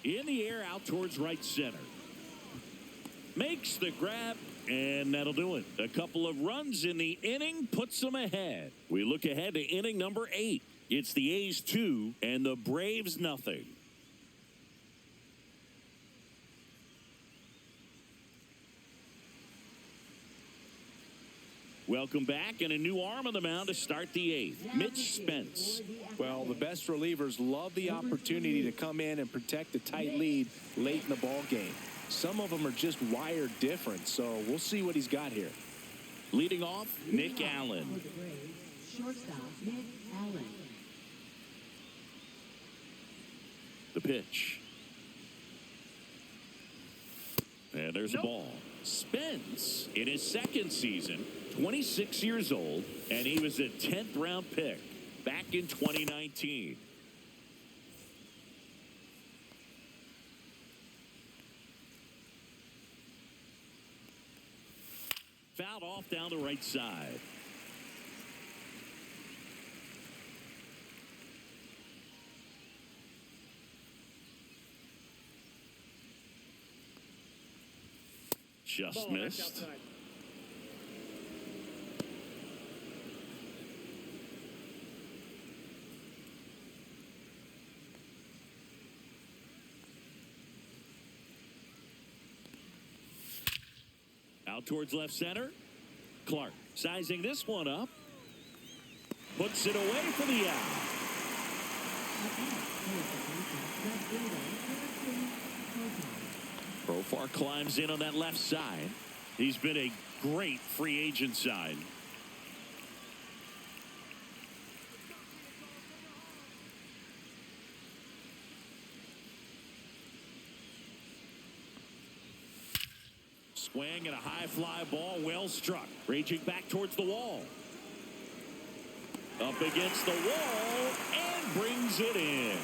[SPEAKER 1] In the air, out towards right center. Makes the grab, and that'll do it. A couple of runs in the inning puts them ahead. We look ahead to inning number 8. It's the A's 2 and the Braves nothing. Welcome back, and a new arm on the mound to start the 8th. Mitch Spence.
[SPEAKER 2] Well, the best relievers love the opportunity to come in and protect a tight lead late in the ball game. Some of them are just wired different, so we'll see what he's got here.
[SPEAKER 1] Leading off, Nick Allen.
[SPEAKER 5] Shortstop, Nick Allen.
[SPEAKER 1] The pitch. And there's a ball. Spence, in his second season, 26 years old, and he was a 10th round pick back in 2019. Fouled off down the right side. Just missed. Out towards left center. Clark sizing this one up. Puts it away for the out. Profar climbs in on that left side. He's been a great free agent sign. Swing and a high fly ball, well struck. Raging back towards the wall. Up against the wall and brings it in.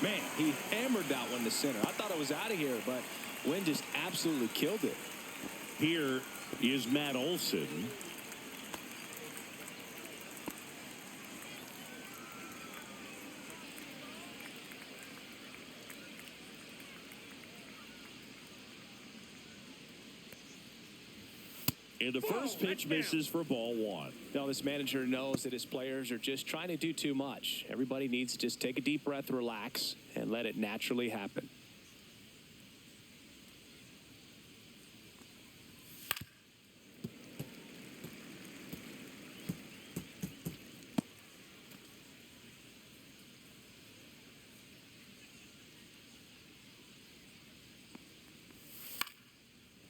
[SPEAKER 2] Man, he hammered that one to center. I thought it was out of here, but Wynn just absolutely killed it.
[SPEAKER 1] Here is Matt Olson. And the first pitch misses for ball 1.
[SPEAKER 2] Now, this manager knows that his players are just trying to do too much. Everybody needs to just take a deep breath, relax, and let it naturally happen.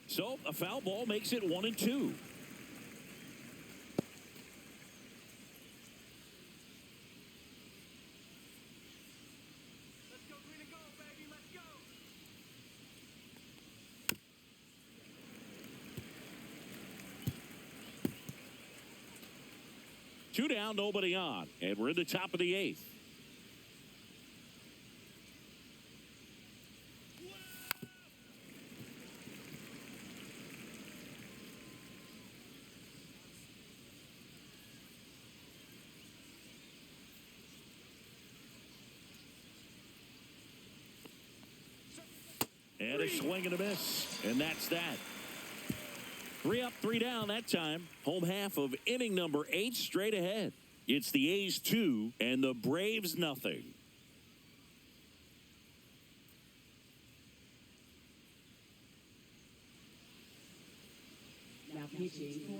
[SPEAKER 1] So a foul ball makes it 1-2. Two down, nobody on, and we're in the top of the 8th. And a swing and a miss. And that's that. 3 up, 3 down that time. Home half of inning number 8 straight ahead. It's the A's 2 and the Braves nothing.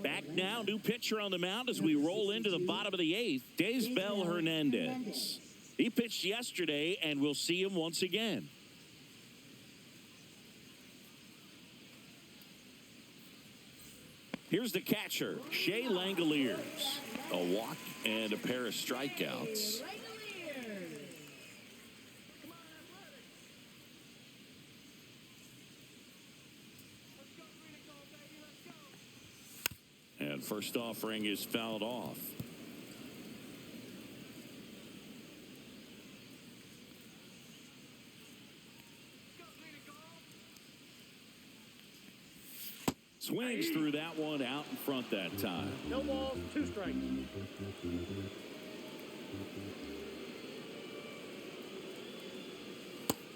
[SPEAKER 1] Back now, new pitcher on the mound as we roll into the bottom of the 8th. Daysbel Hernandez. He pitched yesterday, and we'll see him once again. Here's the catcher, Shea Langoliers. A walk and a pair of strikeouts. And first offering is fouled off. Swings through that one out in front that time.
[SPEAKER 4] No balls, 2 strikes.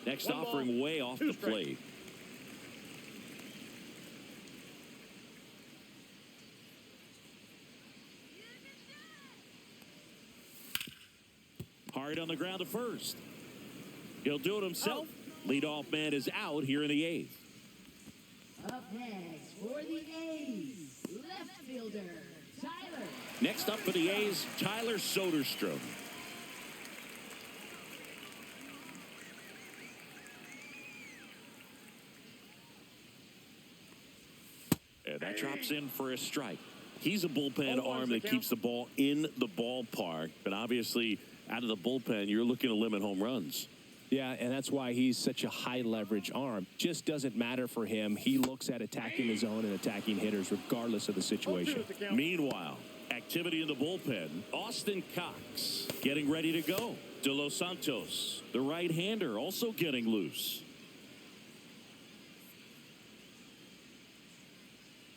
[SPEAKER 1] Next
[SPEAKER 4] One
[SPEAKER 1] offering
[SPEAKER 4] ball,
[SPEAKER 1] way off
[SPEAKER 4] 2
[SPEAKER 1] the
[SPEAKER 4] strikes.
[SPEAKER 1] plate. Hard on the ground to first. He'll do it himself. Leadoff man is out here in the 8th.
[SPEAKER 5] Up next for the A's, left fielder, Tyler.
[SPEAKER 1] Next up for the A's, Tyler Soderstrom. And that drops in for a strike. He's a bullpen arm that keeps the ball in the ballpark. But obviously, out of the bullpen, you're looking to limit home runs.
[SPEAKER 2] Yeah, and that's why he's such a high leverage arm. Just doesn't matter for him. He looks at attacking his own and attacking hitters regardless of the situation.
[SPEAKER 1] Meanwhile, activity in the bullpen. Austin Cox getting ready to go. De Los Santos, the right-hander, also getting loose.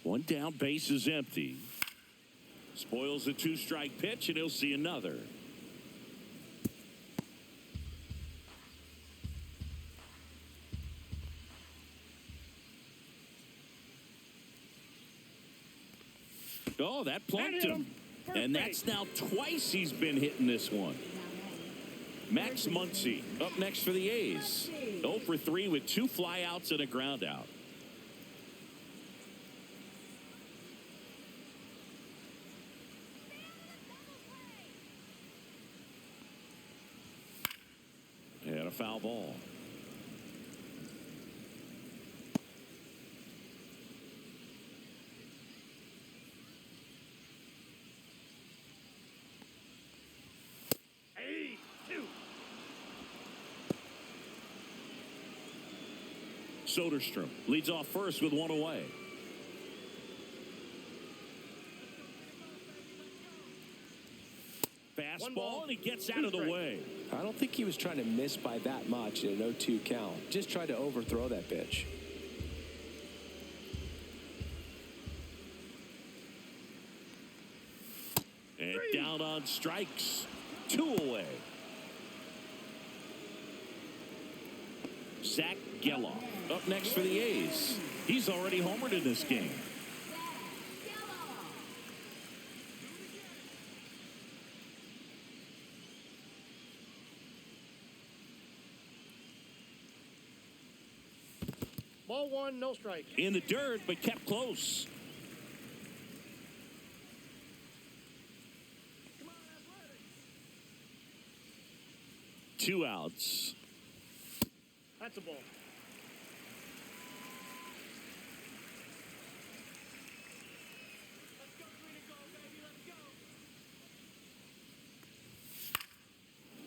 [SPEAKER 1] One down, base is empty. Spoils the two-strike pitch, and he'll see another. Oh, that plunked him. And that's now twice he's been hitting this one. Max Muncy up next for the A's. 0 for 3 with 2 flyouts and a ground out. And a foul ball. Soderstrom leads off first with 1 away. Fastball, and he gets out of the way.
[SPEAKER 2] I don't think he was trying to miss by that much in an 0-2 count. Just tried to overthrow that pitch.
[SPEAKER 1] And down on strikes. 2 away. Zach Geloff up next for the A's. He's already homered in this game.
[SPEAKER 4] Ball 1, no strike.
[SPEAKER 1] In the dirt, but kept close. Two outs.
[SPEAKER 4] That's a ball.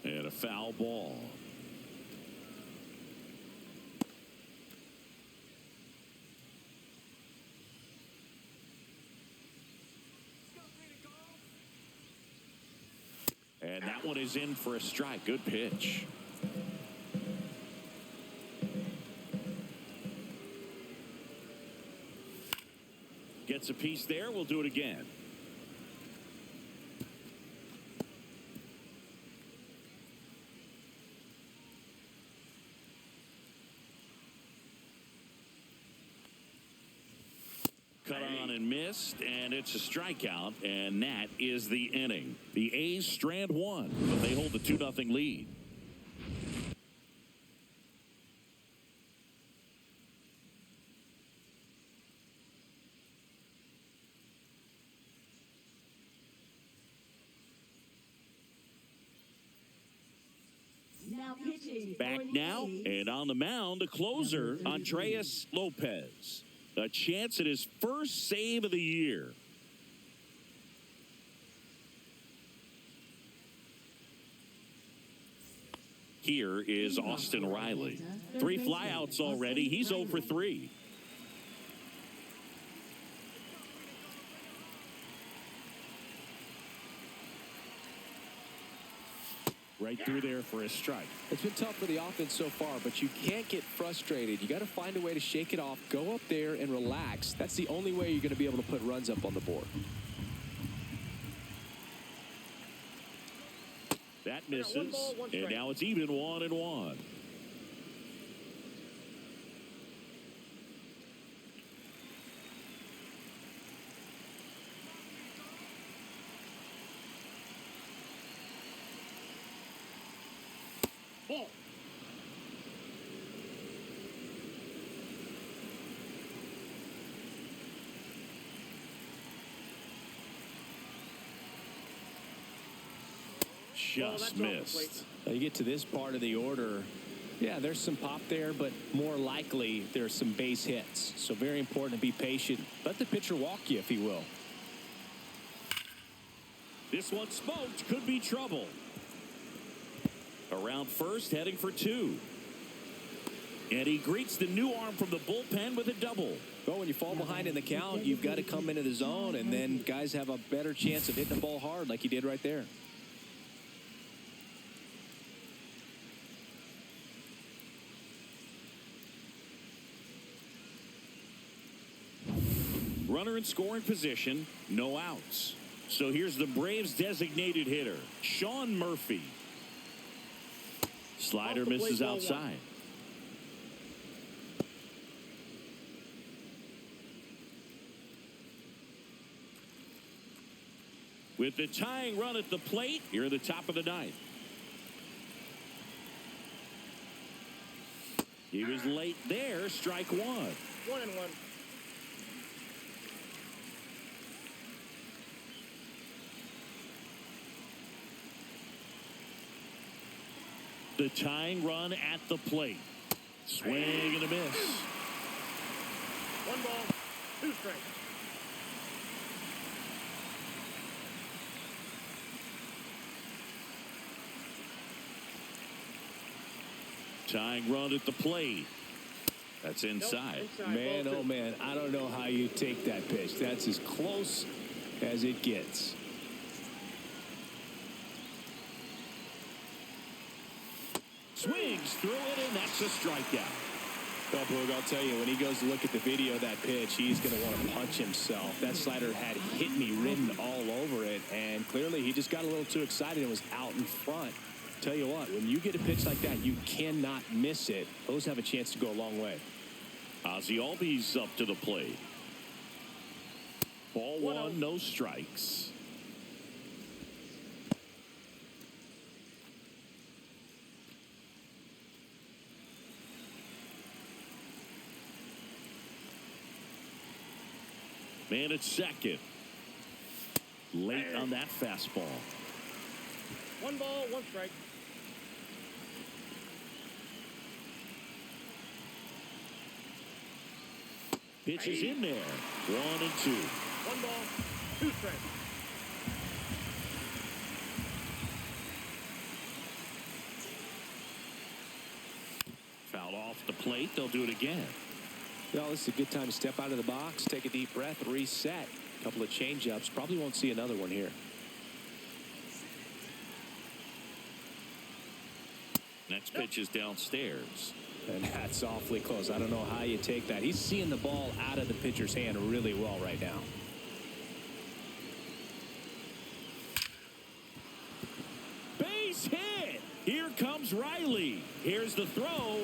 [SPEAKER 1] And a foul ball. And that one is in for a strike. Good pitch. Gets a piece there. We'll do it again. Cut on and missed, and it's a strikeout, and that is the inning. The A's strand one, but they hold the 2-0 lead.
[SPEAKER 5] Now pitching.
[SPEAKER 1] Back now, and on the mound, the closer, Andreas Lopez. A chance at his first save of the year. Here is Austin Riley. 3 flyouts already. He's 0 for 3. Right through there for a strike.
[SPEAKER 2] It's been tough for the offense so far, but you can't get frustrated. You got to find a way to shake it off, go up there and relax. That's the only way you're going to be able to put runs up on the board.
[SPEAKER 1] That misses, and now it's even 1-1.
[SPEAKER 4] Ball.
[SPEAKER 1] Just missed.
[SPEAKER 2] You get to this part of the order. Yeah, there's some pop there, but more likely there's some base hits. So very important to be patient. Let the pitcher walk you, if he will.
[SPEAKER 1] This one smoked. Could be trouble. Around first, heading for 2. And he greets the new arm from the bullpen with a double.
[SPEAKER 2] Well, when you fall behind in the count, you've got to come into the zone, and then guys have a better chance of hitting the ball hard like he did right there.
[SPEAKER 1] Runner in scoring position, no outs. So here's the Braves designated hitter, Sean Murphy. Slider misses outside. With the tying run at the plate, here at the top of the 9th. He was late there, strike 1.
[SPEAKER 4] 1-1.
[SPEAKER 1] The tying run at the plate. Swing and a miss.
[SPEAKER 4] 1 ball, 2 strikes.
[SPEAKER 1] Tying run at the plate. That's inside.
[SPEAKER 4] Nope, inside.
[SPEAKER 2] Man,
[SPEAKER 4] Ball 2.
[SPEAKER 2] oh man, I don't know how you take that pitch. That's as close as it gets.
[SPEAKER 1] Swings through it, and that's a strikeout.
[SPEAKER 2] Well, Boog, I'll tell you, when he goes to look at the video of that pitch, he's going to want to punch himself. That slider had hit me written all over it, and clearly he just got a little too excited and was out in front. Tell you what, when you get a pitch like that, you cannot miss it. Those have a chance to go a long way.
[SPEAKER 1] Ozzie Albies up to the plate. Ball 1, no strikes. Man at second. Late on that fastball.
[SPEAKER 4] 1 ball, 1 strike.
[SPEAKER 1] Pitch is in there. 1 and 2.
[SPEAKER 4] 1 ball, 2 strikes.
[SPEAKER 1] Foul off the plate. They'll do it again.
[SPEAKER 2] Well, this is a good time to step out of the box, take a deep breath, reset. A couple of change-ups. Probably won't see another one here.
[SPEAKER 1] Next pitch is downstairs.
[SPEAKER 2] And that's awfully close. I don't know how you take that. He's seeing the ball out of the pitcher's hand really well right now.
[SPEAKER 1] Base hit. Here comes Riley. Here's the throw.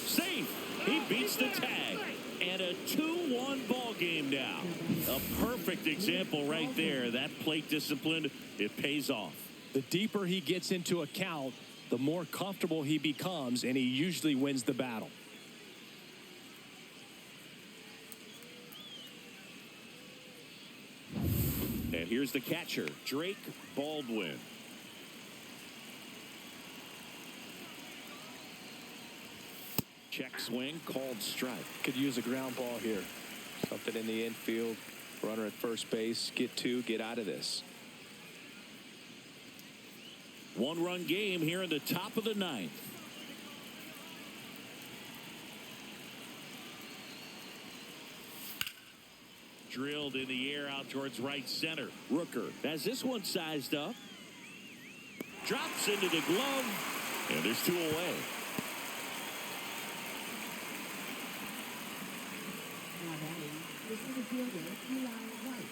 [SPEAKER 1] Safe. He beats the tag. And a 2-1 ball game now. A perfect example right there. That plate discipline, it pays off.
[SPEAKER 2] The deeper he gets into a count, the more comfortable he becomes, and he usually wins the battle.
[SPEAKER 1] And here's the catcher, Drake Baldwin. Check swing, called strike.
[SPEAKER 2] Could use a ground ball here. Something in the infield. Runner at first base. Get 2, get out of this.
[SPEAKER 1] 1-run game here in the top of the 9th. Drilled in the air out towards right center. Rooker has this one sized up. Drops into the glove. And there's 2 away.
[SPEAKER 5] Now batting, the center fielder, Eli White.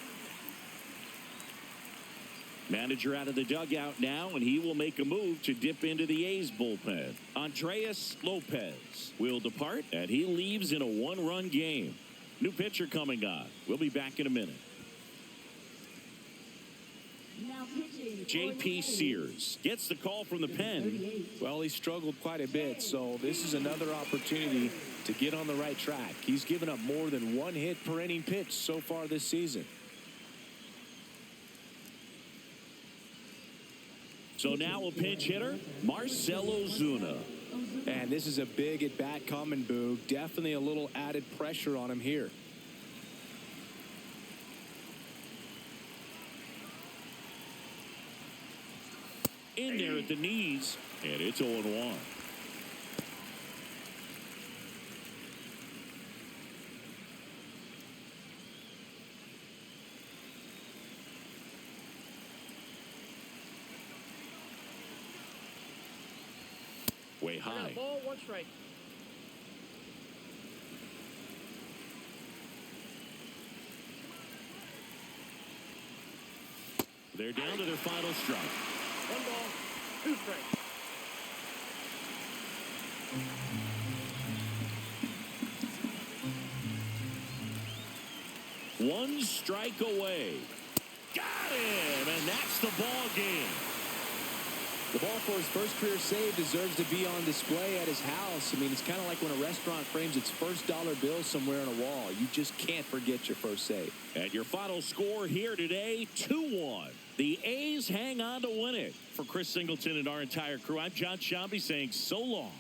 [SPEAKER 1] Manager out of the dugout now, and he will make a move to dip into the A's bullpen. Andreas Lopez will depart, and he leaves in a 1-run game. New pitcher coming on. We'll be back in a minute.
[SPEAKER 5] Now pitching.
[SPEAKER 1] J.P. Sears gets the call from the pen.
[SPEAKER 2] Well, he struggled quite a bit, so this is another opportunity to get on the right track. He's given up more than 1 hit per inning pitch so far this season.
[SPEAKER 1] So now a pinch hitter, Marcell Ozuna.
[SPEAKER 2] And this is a big at-bat coming, Boog. Definitely a little added pressure on him here.
[SPEAKER 1] In there at the knees, and it's 0-1. Way high.
[SPEAKER 4] Ball, 1 strike.
[SPEAKER 1] They're down to their final strike.
[SPEAKER 4] 1 ball, 2 strikes.
[SPEAKER 1] One strike away. Got him, and that's the ball game.
[SPEAKER 2] The ball for his first career save deserves to be on display at his house. I mean, it's kind of like when a restaurant frames its first dollar bill somewhere on a wall. You just can't forget your first save.
[SPEAKER 1] And your final score here today, 2-1. The A's hang on to win it. For Chris Singleton and our entire crew, I'm John Shambi saying so long.